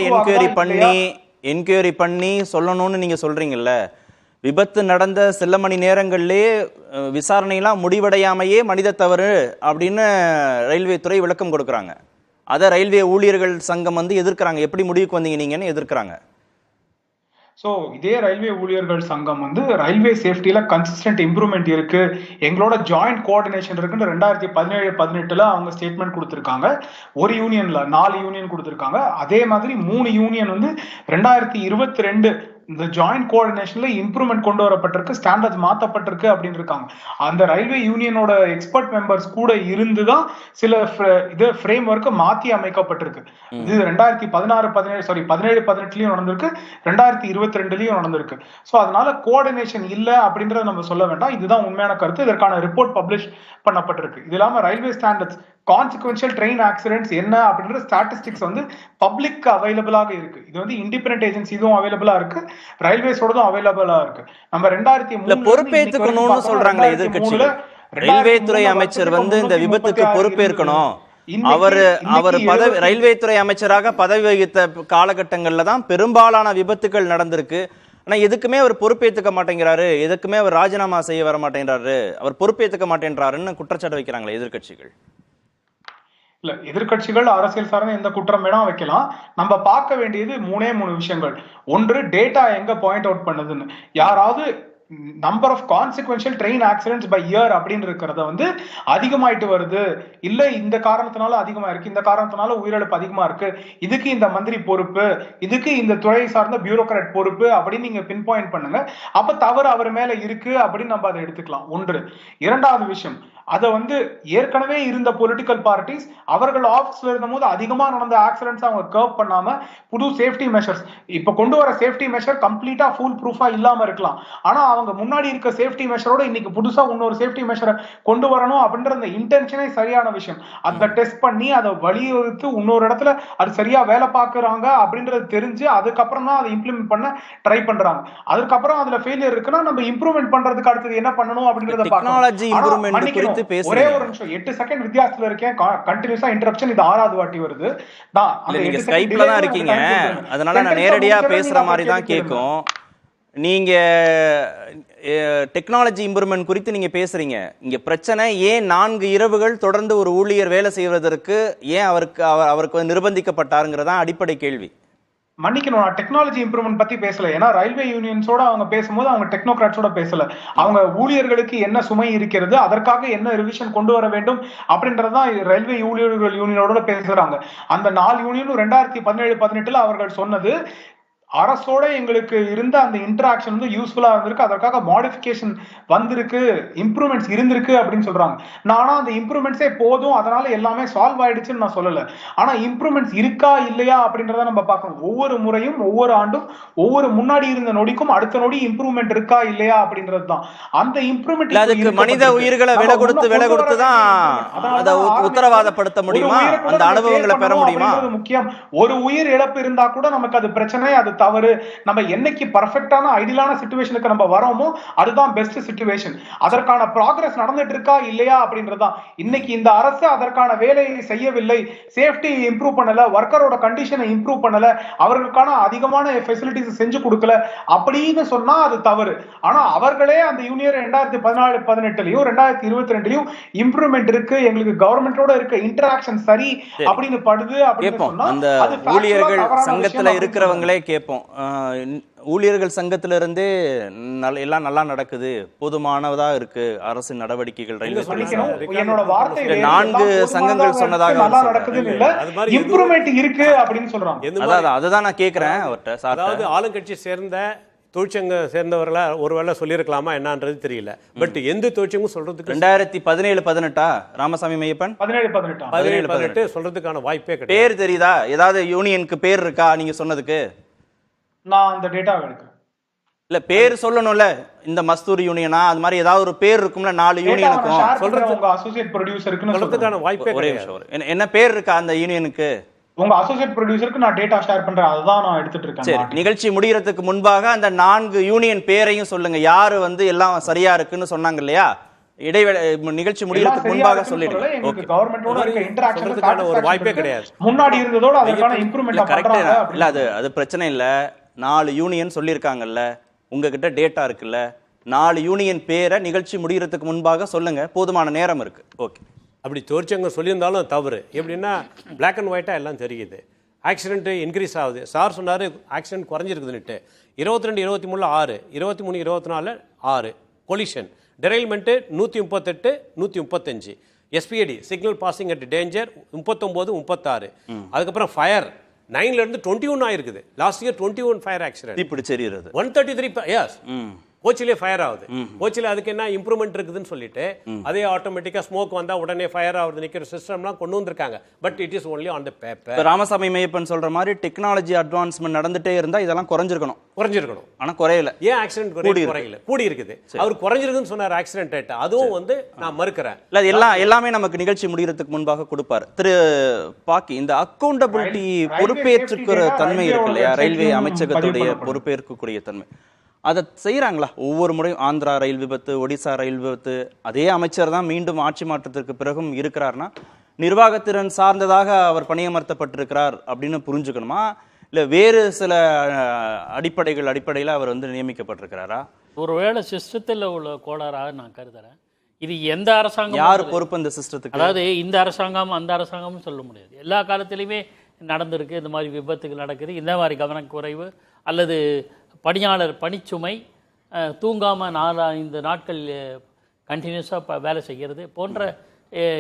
என்கொயரி பண்ணி சொல்லணும்னு நீங்க சொல்றீங்கல்ல, விபத்து நடந்த சில மணி நேரங்களிலே விசாரணையெல்லாம் முடிவடையாமையே மனித தவறு அப்படின்னு ரயில்வே துறை விளக்கம் கொடுக்குறாங்க. அதை ரயில்வே ஊழியர்கள் சங்கம் வந்து எதிர்க்கிறாங்க. எப்படி முடிவுக்கு வந்தீங்க நீங்கன்னு எதிர்க்கிறாங்க. ஸோ இதே ரயில்வே ஊழியர்கள் சங்கம் வந்து ரயில்வே சேஃப்டியில கன்சிஸ்டன்ட் இம்ப்ரூவ்மெண்ட் இருக்கு, எங்களோட ஜாயிண்ட் கோஆர்டினேஷன் இருக்குன்னு 2017-18 அவங்க ஸ்டேட்மெண்ட் கொடுத்துருக்காங்க. ஒரு யூனியன்ல 4 யூனியன் கொடுத்துருக்காங்க. அதே மாதிரி 3 யூனியன் வந்து 2022 இந்த ஜாயிண்ட் கோஆர்டினேஷன்ல இம்ப்ரூவ்மெண்ட் கொண்டு வரப்பட்டிருக்கு, ஸ்டாண்டர்ட்ஸ் மாற்றப்பட்டிருக்கு அப்படின்னு இருக்காங்க. அந்த ரயில்வே யூனியனோட எக்ஸ்பர்ட் மெம்பர்ஸ் கூட இருந்துதான் சில இது ஃப்ரேம் ஒர்க் மாற்றி அமைக்கப்பட்டிருக்கு. இது 2017-18 நடந்திருக்கு, 2022 நடந்திருக்கு. ஸோ அதனால கோஆர்டினேஷன் இல்லை அப்படின்றத நம்ம சொல்ல வேண்டாம். இதுதான் உண்மையான கருத்து. இதற்கான ரிப்போர்ட் பப்ளிஷ் பண்ணப்பட்டிருக்கு. இது இல்லாம railway standards consequential train accidents என்ன அப்படின்ற ஸ்டாட்டிஸ்டிக்ஸ் வந்து பப்ளிக் அவைலபிளாக இருக்கு. இது வந்து இண்டிபெண்டன்ட் ஏஜென்சி இதுவும் அவைலபிளா இருக்கு, ரயில்வேஸோடதும் அவைலபிளா இருக்கு. நம்ம 2003 பொறுப்பேற்றுக்கணும்னு சொல்றாங்களே எதிர்க்கட்சிகள். ரயில்வே துறை அமைச்சர் வந்து இந்த விபத்துக்கு பொறுப்பேற்கணும். அவர் பதவி ரயில்வே துறை அமைச்சராக பதவி வகித்த காலகட்டங்கள்ல தான் பெரும்பாலான விபத்துகள் நடந்திருக்கு. ஆனா எதுக்குமே அவர் பொறுப்பேற்றுக்க மாட்டேங்கிறாரு, எதுக்குமே அவர் ராஜினாமா செய்ய வர மாட்டேங்கிறாரு, அவர் பொறுப்பேற்றுக்க மாட்டேன்றாருன்னு குற்றச்சாட்டு வைக்கிறாங்களே எதிர்கட்சிகள். இல்ல, எதிர்கட்சிகள் அரசியல் சார்ந்த எந்த குற்றம் வேணா வைக்கலாம். நம்ம பார்க்க வேண்டியது 3 விஷயங்கள். ஒன்று, டேட்டா எங்க பாயிண்ட் அவுட் பண்ணுதுன்னு. யாராவது number of consequential train accidents by year அப்படின்னு இருக்கிறத வந்து அதிகமாயிட்டு வருது, இல்ல இந்த காரணத்தினால அதிகமா இருக்கு, இந்த காரணத்தினால உயிரிழப்பு அதிகமா இருக்கு, இதுக்கு இந்த மந்திரி பொறுப்பு, இதுக்கு இந்த துறை சார்ந்த பியூரோக்ராட் பொறுப்பு அப்படின்னு நீங்க பின் பாயிண்ட் பண்ணுங்க. அப்ப தவறு அவர் மேல இருக்கு அப்படின்னு நம்ம அதை எடுத்துக்கலாம். ஒன்று. இரண்டாவது விஷயம், அதை வந்து ஏற்கனவே இருந்த பொலிட்டிக்கல் பார்ட்டிஸ் அவர்கள் ஆஃபீஸ்ல இருந்தபோது அதிகமா நடந்த ஆக்சிடென்ட்ஸ் அவங்க கர்வ் பண்ணாம புது சேஃப்டி மெஷர்ஸ் இப்ப கொண்டு வர சேஃப்டி மெஷர் கம்ப்ளீட்டா ஃபுல் ப்ரூஃபா இல்லாம இருக்கலாம். ஆனா அவங்க முன்னாடி இருக்க சேஃப்டி மெஷரோட இன்னைக்கு புதுசா இன்னொரு சேஃப்டி மெஷரை கொண்டு வரணும் அப்படின்ற அந்த இன்டென்ஷனே சரியான விஷயம். அதை டெஸ்ட் பண்ணி அதை வலியுறுத்தி இன்னொரு இடத்துல அது சரியா வேலை பார்க்கறாங்க அப்படின்றது தெரிஞ்சு அதுக்கப்புறம் தான் அதை இம்ப்ளிமெண்ட் பண்ண ட்ரை பண்றாங்க. அதுக்கப்புறம் அதுல ஃபெயிலியர் இருக்குன்னா நம்ம இம்ப்ரூவ்மெண்ட் பண்றதுக்கு அடுத்தது என்ன பண்ணணும் அப்படின்றத பார்க்கணும். ஒரே ஒரு நிமிஷம், 8 செகண்ட் வித்தியாசத்துல இருக்கேன், கண்டினியூஸா இன்டரப்ஷன். இது 6வது வாட்டி வருது. நீங்க ஸ்கைப்ல தான் இருக்கீங்க, அதனால நான் நேரடியா பேசுற மாதிரி தான் கேட்கும். நீங்க டெக்னாலஜி இம்ப்ரூவ்மெண்ட் குறித்து நீங்க பேசுறீங்க. இங்க பிரச்சனை ஏன் 4 இரவுகள் தொடர்ந்து ஒரு ஊழியர் வேலை செய்வதற்கு ஏன் அவருக்கு நிர்பந்திக்கப்பட்டாருங்கிறதா அடிப்படை கேள்வி. மன்னிக்கணும், நான் டெக்னாலஜி இம்ப்ரூவ்மெண்ட் பத்தி பேசல. ஏன்னா ரயில்வே யூனியன்ஸோட அவங்க பேசும்போது அவங்க டெக்னோகிராட்ஸோட பேசல. அவங்க ஊழியர்களுக்கு என்ன சுமை இருக்கிறது, அதற்காக என்ன ரிவிஷன் கொண்டு வர வேண்டும் அப்படின்றதான் ரயில்வே ஊழியர்கள் யூனியனோட பேசுறாங்க. அந்த 4 யூனியனும் 2017-18 அவர்கள் சொன்னது அரசோட எங்களுக்கு இருந்த அந்த இன்டராக்ஷன் வந்து யூஸ்ஃபுல்லா இருந்திருக்கு, அதற்காக மாடிஃபிகேஷன் வந்திருக்கு, இம்ப்ரூவ்மெண்ட்ஸ் இருந்திருக்கு அப்படின்னு சொல்றாங்க. நானா அந்த இம்ப்ரூவ்மெண்ட்ஸே போதும் அதனால எல்லாமே சால்வ் ஆயிடுச்சுன்னு நான் சொல்லல. ஆனா இம்ப்ரூவ்மெண்ட்ஸ் இருக்கா இல்லையா அப்படின்றத நம்ம பார்க்கணும். ஒவ்வொரு முறையும் ஒவ்வொரு ஆண்டும் ஒவ்வொரு முன்னாடி இருந்த நொடிக்கும் அடுத்த நொடி இம்ப்ரூவ்மெண்ட் இருக்கா இல்லையா அப்படின்றது தான். அந்த இம்ப்ரூவ்மெண்ட் அதுக்கு மனித உயிர்களை விலை கொடுத்து தான் அதை உத்தரவாதப்படுத்த முடியுமா, அந்த அனுபவங்களை பெற முடியுமா? முக்கியம். ஒரு உயிர் இழப்பு இருந்தா கூட நமக்கு அது பிரச்சனை, அது தவறு. நம்ம என்னைக்கு பர்ஃபெக்ட்டான ஐடியலான சிச்சுவேஷனுக்கு நம்ம வரோமோ அதுதான் பெஸ்ட் சிச்சுவேஷன். அதற்கான ப்ராக்ரஸ் நடந்துட்டு இருக்கா இல்லையா அப்படின்றதா. இன்னைக்கு இந்த அரசு அதற்கான வேலையை செய்யவில்லை, சேஃப்டி இம்ப்ரூவ் பண்ணல, ஒர்க்கரோட கண்டிஷனை இம்ப்ரூவ் பண்ணல, அவர்களுக்கான அதிகமான ஃபெசிலிட்டிஸ் செஞ்சு கொடுக்கல அப்படின்னு சொன்னா அது தவறு. ஆனா அவர்களே அந்த யூனியர் 2014-18லயும் 2022லயும் இம்ப்ரூவ்மெண்ட் இருக்கு, எங்களுக்கு கவர்மெண்டோட இருக்க இன்டராக்ஷன் சரி அப்படின்னு படுது அப்படின்னு சொன்னா அந்த ஊழியர்கள் சங்கத்துல இருக்கிறவங்களே கேட்போம். ஊழியர்கள் சங்கத்திலிருந்தே எல்லாம் நல்லா நடக்குது, போதுமானதா இருக்கு அரசின் நடவடிக்கைகள். என்னோட வார்த்தை 4 சங்கங்கள் சொன்னதாக நல்லா நடக்குதுன்னு இல்ல, இம்ப்ரூவ்மெண்ட் இருக்கு அப்படின்னு சொல்றாங்க. அதுதான் நான் கேக்குறேன் அவர்ட்ட. அதாவது ஆளுங்கட்சி சேர்ந்த தொழிற்சங்க சேர்ந்தவர்களா ஒருவேளை சொல்லியிருக்கலாமா என்னன்றது தெரியல. பட் எந்த தொழிற்சங்கம் சொல்றதுக்கு 2017-18 ராமசாமி மையப்பன் 17-18 சொல்றதுக்கான வாய்ப்பே கிடையாது. பேர் தெரியுதா? ஏதாவது யூனியனுக்கு பேர் இருக்கா நீங்க சொன்னதுக்கு? நான் அந்த டேட்டா எடுக்கிறேன். இல்ல பேர் சொல்லணும்ல, இந்த மஸ்தூர் யூனியனா அது மாதிரி ஏதாவது ஒரு பேர் இருக்கும்ல 4 யூனியனுக்கும். சொல்றது உங்க அசோசியேட் ப்ரொடியூசருக்குன்னு சொல்றதுக்கான வாய்ப்பே ஒரே நிமிஷம். என்ன பேர் இருக்கா அந்த யூனியனுக்கு? உங்க அசோசியேட் ப்ரொடியூசருக்கு நான் டேட்டா ஷேர் பண்றேன், அதுதான் நான் எடுத்துட்டு இருக்கேன். சரி, நிகழ்ச்சி முடியறதுக்கு முன்பாக அந்த 4 யூனியன் பேரையும் சொல்லுங்க. யாரு வந்து எல்லாம் சரியா இருக்குன்னு சொன்னாங்க இல்லையா? இடைவேளை நிகழ்ச்சி முடியறதுக்கு முன்பாக சொல்லிடுங்க. ஓகே, கவர்மெண்டோட இருக்க இன்டராக்ஷன் ஒரு வாய்ப்பே கிடையாது. முன்னாடி இருந்ததோட அதற்கான இம்ப்ரூவ்மென்ட் பண்றாங்க. இல்ல அது பிரச்சனை இல்ல. 4 யூனியன் சொல்லியிருக்காங்கல்ல, உங்ககிட்ட டேட்டா இருக்குல்ல, 4 யூனியன் பேரை நிகழ்ச்சி முடியறதுக்கு முன்பாக சொல்லுங்க, போதுமான நேரம் இருக்கு. ஓகே. அப்படி தொழிற்சங்கம் சொல்லியிருந்தாலும் தவறு. எப்படின்னா பிளாக் அண்ட் ஒயிட்டாக எல்லாம் தெரியுது. ஆக்சிடென்ட் இன்க்ரீஸ் ஆகுது. சார் சொன்னார் ஆக்சிடென்ட் குறைஞ்சிருக்குதுன்னுட்டு. 22-23 6, 23-24 6 collision, derailment 138 135, SPID signal passing at danger 39 36, அதுக்கப்புறம் ஃபயர் 9ல 21 ஆயிருக்குது. Last year 21 fire accident. தீப்பிடி செரியுறது 133 எஸ் கோச்சிலே ஃபயர் ஆகுது. கோச்சில அதுக்கு என்ன இம்ப்ரூவ்மெண்ட் இருக்குதுன்னு சொல்லிட்டு அதே ஆட்டோமேட்டிக்கா ஸ்மோக் வந்தா உடனே ஃபயர் ஆகுது நிக்கிற சிஸ்டம்லாம் கொண்டு வந்திருக்காங்க. But it is only on the paper. Ramasamy Maiyappan சொல்ற மாதிரி டெக்னாலஜி அட்வான்ஸ்மென்ட் நடந்துட்டே இருந்தா இதெல்லாம் குறைஞ்சிருக்கணும். ஆனா குறையல. ஏன் ஆக்சிடென்ட் குறையல? கூடி இருக்குது. அவர் குறைஞ்சிருக்குன்னு சொன்னார் ஆக்சிடென்ட் ரேட். அதுவும் வந்து நான் மறுக்கிறேன். இல்ல எல்லாமே நமக்கு நிகழ்ச்சி முடியறதுக்கு முன்பாக கொடுப்பாரு. திரு பாக்கி, இந்த அக்கௌண்டபிலிட்டி பொறுப்பேற்றுக்கிற தன்மை இருக்கு இல்லையா, ரயில்வே அமைச்சகத்துடைய பொறுப்பேற்கக்கூடிய தன்மை, அதை செய்யறாங்களா? ஒவ்வொரு முறையும் ஆந்திரா ரயில் விபத்து, ஒடிசா ரயில் விபத்து, அதே அமைச்சர் தான் மீண்டும் ஆட்சி மாற்றத்திற்கு பிறகும் இருக்கிறார்னா நிர்வாகத்திறன் சார்ந்ததாக அவர் பணியமர்த்தப்பட்டிருக்கிறார் அப்படின்னு புரிஞ்சுக்கணுமா? இல்லை வேறு சில அடிப்படையில் அவர் வந்து நியமிக்கப்பட்டிருக்கிறாரா? ஒருவேளை சிஸ்டத்தில் உள்ள கோளாறாக நான் கருதுறேன். இது எந்த அரசாங்கம், யார் பொறுப்பு இந்த சிஸ்டத்துக்கு? அதாவது இந்த அரசாங்கம் அந்த அரசாங்கம்னு சொல்ல முடியாது. எல்லா காலத்திலையுமே நடந்திருக்கு இந்த மாதிரி விபத்துகள் நடக்குது. இந்த மாதிரி கவனக்குறைவு அல்லது பணியாளர் பணிச்சுமை, தூங்காமல் 4-5 நாட்கள் கண்டினியூஸாக வேலை செய்கிறது போன்ற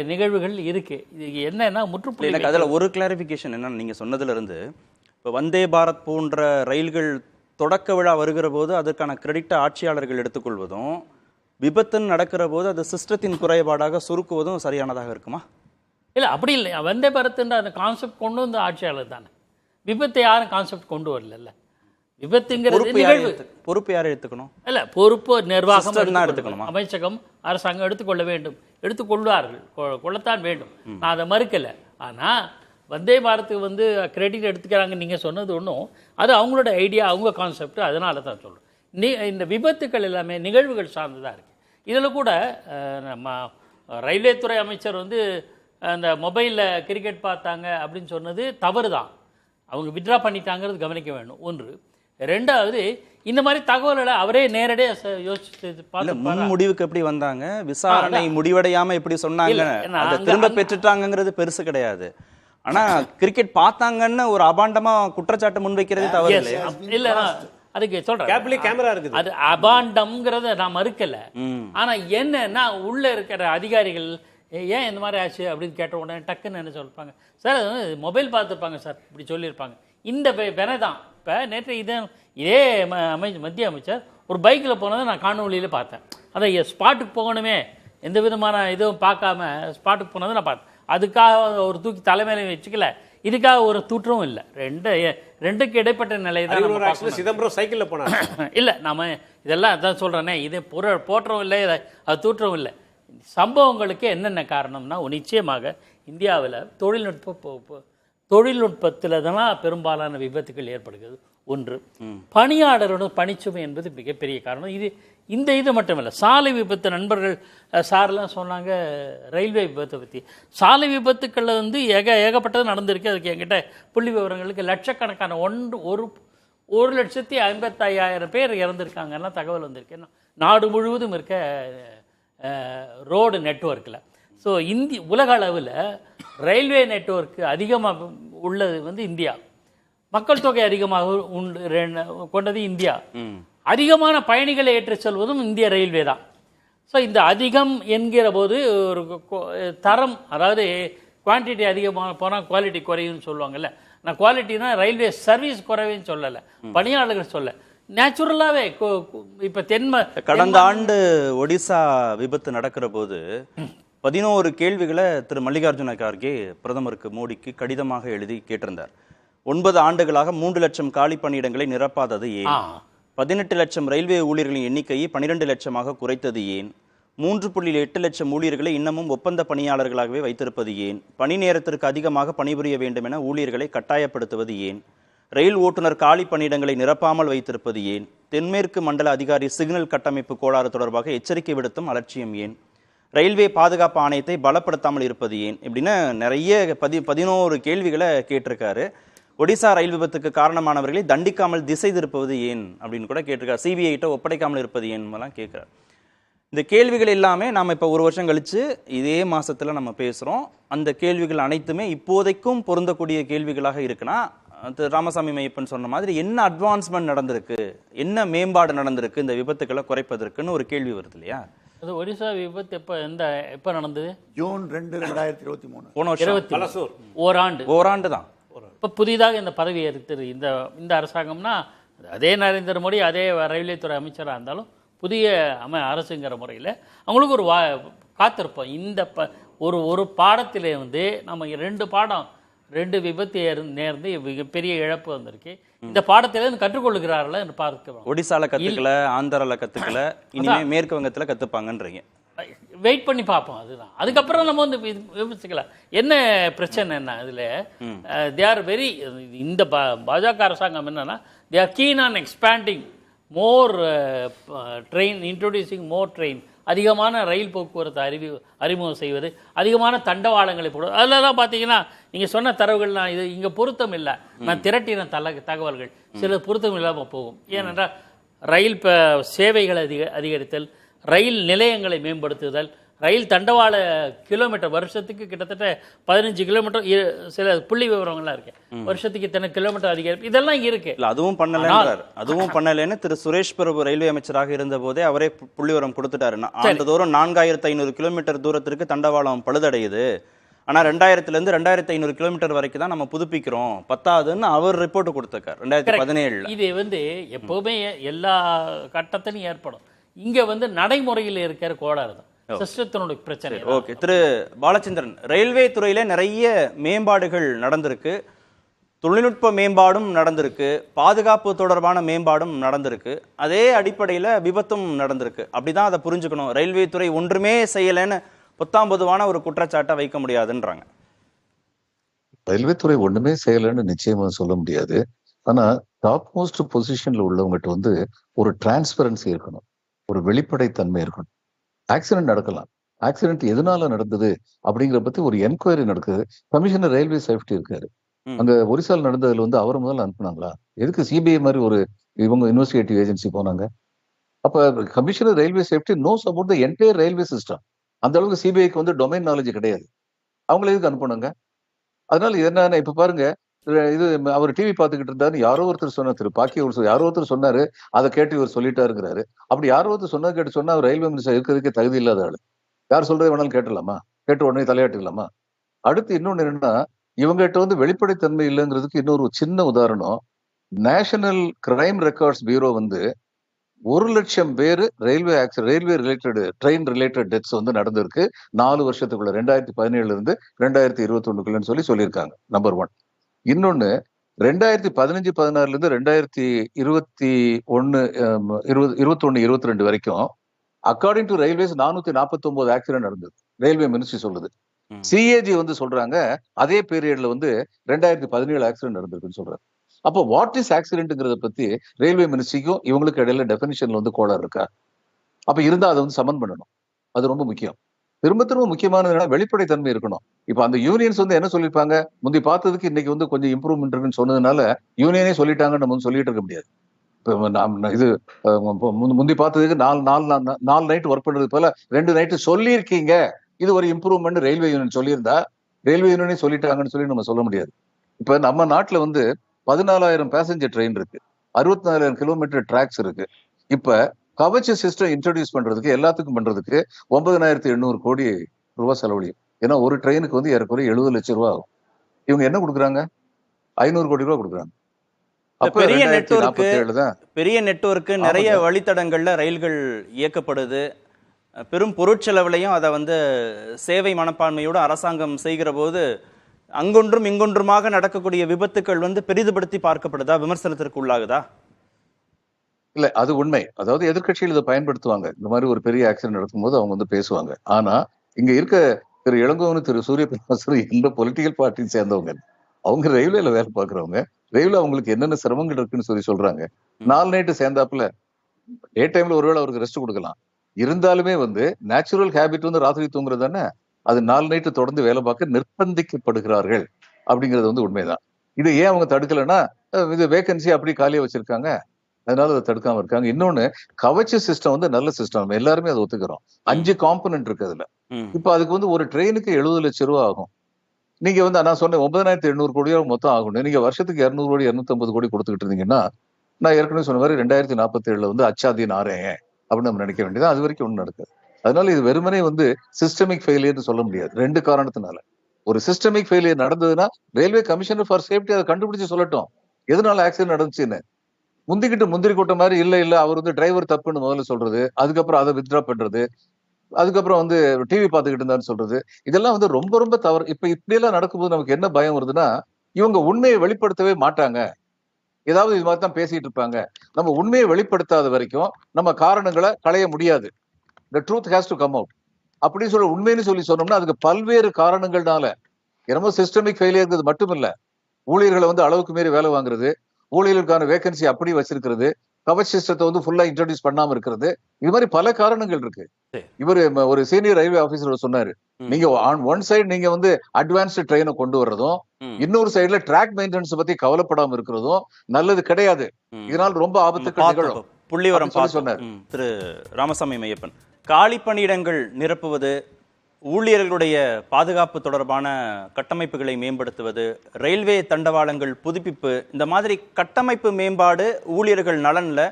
நிகழ்வுகள் இருக்குது. இது என்னன்னா முற்றுப்புள்ளி. எனக்கு அதில் ஒரு கிளாரிஃபிகேஷன் என்னன்னு, நீங்கள் சொன்னதுலேருந்து இப்போ வந்தே பாரத் போன்ற ரயில்கள் தொடக்க விழா வருகிற போது அதற்கான கிரெடிட்டை ஆட்சியாளர்கள் எடுத்துக்கொள்வதும், விபத்துன்னு நடக்கிற போது அது சிஸ்டத்தின் குறைபாடாக சுருக்குவதும் சரியானதாக இருக்குமா? இல்லை, அப்படி இல்லை. வந்தே பாரத்ன்ற அந்த கான்செப்ட் கொண்டு வந்த ஆட்சியாளர் தானே. விபத்தை யாரும் கான்செப்ட் கொண்டு வரல. விபத்துங்கிறது நிகழ்வு. பொறுப்பு யாரை எடுத்துக்கணும்? இல்ல, பொறுப்பு நிர்வாகம் எடுத்துக்கணுமா? அமைச்சகம் அரசாங்கம் எடுத்துக்கொள்ள வேண்டும், எடுத்துக்கொள்வார்கள், கொள்ளத்தான் வேண்டும். நான் அதை மறுக்கல. ஆனா வந்தே பாரத்துக்கு வந்து கிரெடிட் எடுத்துக்கிறாங்க நீங்க சொன்னது ஒன்றும், அது அவங்களோட ஐடியா, அவங்க கான்செப்ட். அதனால தான் சொல்றேன். இந்த விபத்துக்கள் எல்லாமே நிகழ்வுகள் சார்ந்ததாக இருக்கு. இதில் கூட நம்ம ரயில்வே துறை அமைச்சர் வந்து அந்த மொபைலில் கிரிக்கெட் பார்த்தாங்க அப்படின்னு சொன்னது தவறு தான். அவங்க வித்ட்ரா பண்ணிட்டாங்கிறது கவனிக்க வேண்டும். ஒன்று. ரெண்டாவது, இந்த மாதிரி தகவல்களை அவரே நேரடியாக யோசிச்சு பார்த்து முடிவுக்கு எப்படி வந்தாங்க, விசாரணை முடிவடையாம எப்படி சொன்னாங்க, அதை திரும்ப பெற்றுட்டாங்கிறது பெருசு கிடையாது. ஆனா கிரிக்கெட் பார்த்தாங்கன்னு ஒரு அபாண்டமா குற்றச்சாட்டு முன்வைக்கிறது தவறு இல்ல. அதுக்கு சொல்றேன், கேமரா இருக்குது. அது அபாண்டம்ங்கிறத நான் மறுக்கல. ஆனா என்னன்னா உள்ள இருக்கிற அதிகாரிகள் ஏன் இந்த மாதிரி ஆச்சு அப்படின்னு கேட்ட உடனே டக்குன்னு என்ன சொல்லிருப்பாங்க, சார் மொபைல் பார்த்துருப்பாங்க சார் இப்படி சொல்லியிருப்பாங்க. இந்த வினை தான். இப்போ நேற்று இதே மத்திய அமைச்சர் ஒரு பைக்கில் போனதை நான் காணொலியில் பார்த்தேன். அதை ஸ்பாட்டுக்கு போகணுமே, எந்த விதமான இதுவும் பார்க்காம ஸ்பாட்டுக்கு போனதை நான் பார்த்தேன். அதுக்காக ஒரு தூக்கி தலைமையில வச்சுக்கல, இதுக்காக ஒரு தூற்றமும் இல்லை. ரெண்டுக்கு இடைப்பட்ட நிலை தான். சிதம்பரம் சைக்கிளில் போனாங்க. இல்லை, நம்ம இதெல்லாம் அதான் சொல்கிறேனே, இது போற்றவும் இல்லை, அது தூற்றவும் இல்லை. சம்பவங்களுக்கு என்னென்ன காரணம்னா, நிச்சயமாக இந்தியாவில் தொழில்நுட்பத்தில் தான் பெரும்பாலான விபத்துகள் ஏற்படுகிறது. ஒன்று, பணியாளரோட பணிச்சுமை என்பது மிகப்பெரிய காரணம். இது மட்டும் இல்லை, சாலை விபத்து. நண்பர்கள் சார்லாம் சொன்னாங்க ரயில்வே விபத்தை பற்றி. சாலை விபத்துக்களில் வந்து ஏகப்பட்டது நடந்திருக்கு. அதுக்கு என்கிட்ட புள்ளி விவரங்களுக்கு லட்சக்கணக்கான 1,55,000 பேர் இறந்துருக்காங்கன்னா தகவல் வந்திருக்கு. நாடு முழுவதும் இருக்க ரோடு நெட்வொர்க்கில். ஸோ உலக அளவில் ரயில்வே நெட்வொர்க் அதிகமாக உள்ளது வந்து இந்தியா. மக்கள் தொகை அதிகமாக கொண்டது இந்தியா. அதிகமான பயணிகளை ஏற்றிச் செல்வதும் இந்திய ரயில்வே தான். ஸோ இந்த அதிகம் என்கிற போது ஒரு தரம், அதாவது குவான்டிட்டி அதிகமாக போனால் குவாலிட்டி குறையும்னு சொல்லுவாங்கல்ல. நான் குவாலிட்டினா ரயில்வே சர்வீஸ் குறைவுன்னு சொல்லலை, பணியாளர்கள் சொல்ல. நேச்சுரலாகவே இப்போ கடந்த ஆண்டு ஒடிசா விபத்து நடக்கிற போது 11 கேள்விகளை திரு மல்லிகார்ஜுன கார்கே பிரதமருக்கு மோடிக்கு கடிதமாக எழுதி கேட்டிருந்தார். 9 ஆண்டுகளாக 3 லட்சம் காலி பணியிடங்களை நிரப்பாதது ஏன்? 18 லட்சம் ரயில்வே ஊழியர்களின் எண்ணிக்கையை 12 லட்சமாக குறைத்தது ஏன்? 3.8 லட்சம் ஊழியர்களை இன்னமும் ஒப்பந்த பணியாளர்களாகவே வைத்திருப்பது ஏன்? பணி நேரத்திற்கு அதிகமாக பணிபுரிய வேண்டும் என ஊழியர்களை கட்டாயப்படுத்துவது ஏன்? ரயில் ஓட்டுநர் காலி பணியிடங்களை நிரப்பாமல் வைத்திருப்பது ஏன்? தென்மேற்கு மண்டல அதிகாரி சிக்னல் கட்டமைப்பு கோளாறு தொடர்பாக எச்சரிக்கை விடுத்தும் அலட்சியம் ஏன்? ரயில்வே பாதுகாப்பு ஆணையத்தை பலப்படுத்தாமல் இருப்பது ஏன்? இப்படின்னு நிறைய 11 கேள்விகளை கேட்டிருக்காரு. ஒடிசா ரயில் விபத்துக்கு காரணமானவர்களை தண்டிக்காமல் திசை திருப்புவது ஏன் அப்படின்னு கூட கேட்டிருக்காரு. சிபிஐட்ட ஒப்படைக்காமல் இருப்பது ஏன்லாம் கேட்கிறார். இந்த கேள்விகள் எல்லாமே நாம் இப்போ 1 வருஷம் கழிச்சு இதே மாசத்துல நம்ம பேசுகிறோம். அந்த கேள்விகள் அனைத்துமே இப்போதைக்கும் பொருந்தக்கூடிய கேள்விகளாக இருக்குன்னா, ராமசாமி மையப்பன் சொன்ன மாதிரி என்ன அட்வான்ஸ்மெண்ட் நடந்திருக்கு, என்ன மேம்பாடு நடந்திருக்கு இந்த விபத்துக்களை குறைப்பதற்குன்னு ஒரு கேள்வி வருது இல்லையா? அது ஒடிசா விபத்து எப்போ நடந்தது? ஜூன் 2, 2023. போன வருஷம். ஓராண்டு தான். இப்போ புதிதாக இந்த பதவி ஏற்று இந்த அரசாங்கம்னா, அதே நரேந்திர மோடி, அதே ரயில்வே துறை அமைச்சராக இருந்தாலும் புதிய அரசுங்கிற முறையில் அவங்களுக்கு ஒரு காத்திருப்போம். இந்த ஒரு பாடத்திலே வந்து நம்ம 2 விபத்து நேர்ந்து மிகப்பெரிய இழப்பு வந்திருக்கு. இந்த பாடத்திலிருந்து கற்றுக்கொள்ளுகிறார்கள் என்று பார்க்கிறோம். ஒடிசால கத்துக்கல, ஆந்திரால கத்துக்கல, இனிமே மேற்கு வங்கத்துல கத்துப்பாங்கன்றீங்க. வெயிட் பண்ணி பார்ப்போம். அதுதான். அதுக்கப்புறம் நம்ம வந்து விமர்சிக்கலாம். என்ன பிரச்சனை என்ன இதில்? தே ஆர் வெரி, இந்த பாஜக அரசாங்கம் என்னன்னா, they are keen on expanding more train, introducing more train, அதிகமான ரயில் போக்குவரத்து அறிமுகம் செய்வது, அதிகமான தண்டவாளங்களை போடுவது. அதில் தான் பார்த்தீங்கன்னா நீங்கள் சொன்ன தரவுகள் நான் இது இங்கே பொருத்தம் இல்லை, நான் திரட்டின தகவல்கள் சில பொருத்தம் இல்லாமல் போகும். ஏனென்றால் ரயில் சேவைகளை அதிகரித்தல், ரயில் நிலையங்களை மேம்படுத்துதல், ரயில் தண்டவாள கிலோமீட்டர் வருஷத்துக்கு கிட்டத்தட்ட 15 கிலோமீட்டர், சில புள்ளி விவரங்கள்லாம் இருக்கு, வருஷத்துக்கு இத்தனை கிலோமீட்டர் அதிகரிப்பு, இதெல்லாம் இருக்கு. அதுவும் பண்ணலன்னு திரு சுரேஷ் பிரபு ரயில்வே அமைச்சராக இருந்த போதே அவரே புள்ளி விவரம் கொடுத்துட்டாரு. ஆண்டுதோறும் 4500 கிலோமீட்டர் தூரத்திற்கு தண்டவாளம் பழுதடையுது, ஆனா 2000 இருந்து 2500 கிலோமீட்டர் வரைக்கும் தான் நம்ம புதுப்பிக்கிறோம், பத்தாதுன்னு அவர் ரிப்போர்ட் கொடுத்திருக்காரு 2017. இது வந்து எப்பவுமே எல்லா கட்டத்திலும் ஏற்படும். இங்க வந்து நடைமுறையில் இருக்கிற கோளாறு தான் சிஸ்டத்தினுடைய பிரச்சனை. ஓகே, திரு பாலச்சந்திரன், ரயில்வே துறையில நிறைய மேம்பாடுகள் நடந்திருக்கு, தொழில்நுட்ப மேம்பாடும் நடந்திருக்கு, பாதுகாப்பு தொடர்பான மேம்பாடும் நடந்திருக்கு, அதே அடிப்படையில் விபத்தும் நடந்திருக்கு. அப்படிதான் அதை புரிஞ்சுக்கணும். ரயில்வே துறை ஒன்றுமே செய்யலைன்னு பொத்தாம்பொதுவான ஒரு குற்றச்சாட்டை வைக்க முடியாதுன்றாங்க. ரயில்வே துறை ஒண்ணுமே செய்யலைன்னு நிச்சயமா சொல்ல முடியாது. ஆனா டாப் மோஸ்ட் பொசிஷன்ல உள்ளவங்ககிட்ட வந்து ஒரு டிரான்ஸ்பரன்சி இருக்கணும், ஒரு வெளிப்படைத்தன்மை இருக்கணும். ஆக்சிடென்ட் நடக்கலாம், ஆக்சிடென்ட் எதனால நடந்தது அப்படிங்கிற பத்தி ஒரு என்கொயரி நடக்குது. கமிஷனர் ரயில்வே சேஃப்டி இருக்காரு, அங்க ஒரிசால நடந்ததுல வந்து அவர் முதல்ல அனுப்புனாங்களா? எதுக்கு சிபிஐ மாதிரி ஒரு இவங்க இன்வெஸ்டிகேட்டிவ் ஏஜென்சி போனாங்க? அப்ப commissioner railway safety nose about the entire railway system. அந்த அளவுக்கு சிபிஐக்கு வந்து டொமைன் நாலேஜ் கிடையாது. அவங்கள எதுக்கு அனுப்புனாங்க? அதனால என்னன்னா இப்ப பாருங்க, இது அவர் டிவி பார்த்துக்கிட்டு இருந்தாரு, யாரோ ஒருத்தர் சொன்னார், திரு பாக்கி யாரோ ஒருத்தர் சொன்னாரு, அதை கேட்டு இவர் சொல்லிட்டாருங்கிறாரு. அப்படி யாரோ ஒருத்தர் சொன்னது கேட்டு சொன்னா அவர் ரயில்வே மினிஸ்டர் இருக்கிறதுக்கே தகுதி இல்லாத ஆளு. யார் சொல்றது வேணாலும் கேட்டுலாமா? கேட்டு உடனே தலையாட்டிக்கலாமா? அடுத்து இன்னொன்னு என்னன்னா, இவங்ககிட்ட வந்து வெளிப்படைத்தன்மை இல்லைங்கிறதுக்கு இன்னொரு சின்ன உதாரணம், நேஷனல் கிரைம் ரெக்கார்ட்ஸ் பியூரோ வந்து 1,00,000 பேர் railway related train related deaths வந்து நடந்திருக்கு 4 வருஷத்துக்குள்ள 2017 இருந்து 2021 சொல்லியிருக்காங்க. நம்பர் 1. இன்னொன்னு 2015-16 இருந்து 2021-22 வரைக்கும் அக்கார்டிங் டு ரயில்வேஸ் 449 ஆக்சிடென்ட் நடந்தது. ரயில்வே மினிஸ்ட்ரி சொல்லுது. சிஏஜி வந்து சொல்றாங்க அதே பீரியட்ல வந்து 2017 ஆக்சிடென்ட் நடந்திருக்குன்னு சொல்றாங்க. அப்போ வாட் இஸ் ஆக்சிடென்ட்ங்கிறத பத்தி ரயில்வே மினிஸ்ட்ரிக்கும் இவங்களுக்கு இடையில டெஃபினிஷன்ல வந்து கோளாறு இருக்கா? அப்ப இருந்தா அதை வந்து சமன் பண்ணணும். அது ரொம்ப முக்கியம். திரும்ப முக்கியமானது வெளிப்படைத்தன்மை இருக்கணும். இப்ப அந்த யூனியன்ஸ் வந்து என்ன சொல்லிருப்பாங்க, முந்தி பார்த்ததுக்கு இன்னைக்கு வந்து கொஞ்சம் இம்ப்ரூவ்மெண்ட் இருக்குன்னு சொன்னதுனால யூனியனே சொல்லிட்டாங்கன்னு நம்ம வந்து சொல்லிட்டு இருக்க முடியாது. இப்ப இது முந்தி பார்த்ததுக்கு 4 நைட் ஒர்க் பண்றது போல 2 நைட்டு சொல்லியிருக்கீங்க, இது ஒரு இம்ப்ரூவ்மெண்ட் ரயில்வே யூனியன் சொல்லியிருந்தா ரயில்வே யூனியனே சொல்லிட்டாங்கன்னு சொல்லி நம்ம சொல்ல முடியாது. இப்ப நம்ம நாட்டுல வந்து 14,000 பேசஞ்சர் ட்ரெயின் இருக்கு, 64,000 கிலோமீட்டர் டிராக்ஸ் இருக்கு. இப்ப கவச் சிஸ்டம் இன்ட்ரோடியூஸ் பண்றதுக்கு எல்லாத்துக்கும் பண்றதுக்கு 9,800 கோடி ரூபாய் செலவழியும். ஏன்னா ஒரு ட்ரெயினுக்கு வந்து ஏறக்குறைய 70 லட்சம் ரூபாய் ஆகும். இவங்க என்ன கொடுக்குறாங்க? 500 கோடி ரூபாய் கொடுக்குறாங்க. பெரிய நெட்வொர்க்கு நிறைய வழித்தடங்கள்ல ரயில்கள் இயக்கப்படுது. பெரும் பொருட்செலவுலையும் அதை வந்து சேவை மனப்பான்மையோடு அரசாங்கம் செய்கிற போது அங்கொன்றும் இங்கொன்றுமாக நடக்கக்கூடிய விபத்துக்கள் வந்து பெரிதுபடுத்தி பார்க்கப்படுதா, விமர்சனத்திற்கு உள்ளாகுதா? இல்ல, அது உண்மை. அதாவது எதிர்கட்சிகள் இதை பயன்படுத்துவாங்க. இந்த மாதிரி ஒரு பெரிய ஆக்சிடென்ட் நடக்கும்போது அவங்க வந்து பேசுவாங்க. ஆனா இங்க இருக்க திரு இளங்கோவன், திரு சூரிய பிரகாசர் எந்த பொலிட்டிக்கல் பார்ட்டியை சேர்ந்தவங்க? அவங்க ரயில்வேல வேலை பார்க்குறவங்க. ரயில்வே அவங்களுக்கு என்னென்ன சிரமங்கள் இருக்குன்னு சொல்றாங்க. 4 நைட்டு சேர்ந்தாப்புல டே டைம்ல ஒருவேளை அவருக்கு ரெஸ்ட் கொடுக்கலாம். இருந்தாலுமே வந்து நேச்சுரல் ஹேபிட் வந்து ராத்திரி தூங்குறது தானே. அது 4 நைட்டு தொடர்ந்து வேலை பார்க்க நிர்பந்திக்கப்படுகிறார்கள் அப்படிங்கிறது வந்து உண்மைதான். இதை ஏன் அவங்க தடுக்கலைன்னா இது வேகன்சி அப்படி காலியா வச்சிருக்காங்க, அதனால அதை தடுக்காம இருக்காங்க. இன்னொன்னு, கவச் சிஸ்டம் வந்து நல்ல சிஸ்டம், எல்லாருமே அதை ஒத்துக்கிறோம். 5 காம்பனன்ட் இருக்கு அதுல. இப்ப அதுக்கு வந்து ஒரு ட்ரெயினுக்கு 70 லட்சம் ரூபாய் ஆகும். நீங்க வந்து நான் சொன்னேன் 9,800 கோடி மொத்தம் ஆகணும். நீங்க வருஷத்துக்கு 200 கோடி 250 கோடி கொடுத்துக்கிட்டு இருந்தீங்கன்னா, நான் ஏற்கனவே சொன்ன மாதிரி 2047 வந்து அச்சாதீன் ஆறேன் அப்படின்னு நம்ம நினைக்க வேண்டியது. அது வரைக்கும் ஒண்ணு நடக்குது. அதனால இது வெறுமனே வந்து சிஸ்டமிக் ஃபெயிலியர்னு சொல்ல முடியாது. 2 காரணத்தினால. ஒரு சிஸ்டமிக் ஃபெயிலியர் நடந்ததுன்னா ரயில்வே கமிஷனர் ஃபார் சேஃப்டி அதை கண்டுபிடிச்சு சொல்லட்டும் எதனால ஆக்சிடென்ட் நடந்துச்சுன்னு. முந்திரி கொட்ட மாதிரி இல்ல அவர் வந்து டிரைவர் தப்புன்னு முதல்ல சொல்றது, அதுக்கப்புறம் அதை வித்ட்ரா பண்றது, அதுக்கப்புறம் வந்து டிவி பார்த்துக்கிட்டு இருந்தான்னு சொல்றது, இதெல்லாம் வந்து ரொம்ப ரொம்ப தவறு. இப்ப இப்படி எல்லாம் நடக்கும்போது நமக்கு என்ன பயம் வருதுன்னா, இவங்க உண்மையை வெளிப்படுத்தவே மாட்டாங்க, ஏதாவது இது மாதிரி தான் பேசிட்டு இருப்பாங்க. நம்ம உண்மையை வெளிப்படுத்தாத வரைக்கும் நம்ம காரணங்களை களைய முடியாது. The truth has to come out. அப்படி சொல்ல உண்மைன்னு சொன்னோம்னா அதுக்கு பல்வேறு காரணங்கள்னால, என்னமோ சிஸ்டமிக் ஃபெயிலியர்ங்கிறது மட்டும் இல்ல, ஊழியர்களை வந்து அளவுக்கு மீறி வேலை வாங்குறது, ஊழியர்களுக்கான வேகன்சி அப்படி வச்சிருக்கிறது, கவச் சிஸ்டத்தை வந்து ஃபுல்லா இன்ட்ரோடியூஸ் பண்ணாம இருக்கிறது, இது மாதிரி பல காரணங்கள் இருக்கு. இவர் ஒரு சீனியர் ரயில்வே ஆபீசர் சொன்னாரு, நீங்க ஆன் ஒன் சைடு நீங்க வந்து அட்வான்ஸ்டு ட்ரெயினை கொண்டு வர்றதும், இன்னொரு சைடுல ட்ராக் மெயின்டெனன்ஸ் பத்தி கவலைப்படாம இருக்கிறதும் நல்லது கிடையாது. இதனால் ரொம்ப ஆபத்துக்கள் நிகழும். புள்ளிவரம் சொன்னார் திரு ராமசாமி மையப்பன். காலி பணியிடங்கள் நிரப்புவது, ஊழியர்களுடைய பாதுகாப்பு தொடர்பான கட்டமைப்புகளை மேம்படுத்துவது, ரயில்வே தண்டவாளங்கள் புதுப்பிப்பு, இந்த மாதிரி கட்டமைப்பு மேம்பாடு ஊழியர்கள் நலன்ல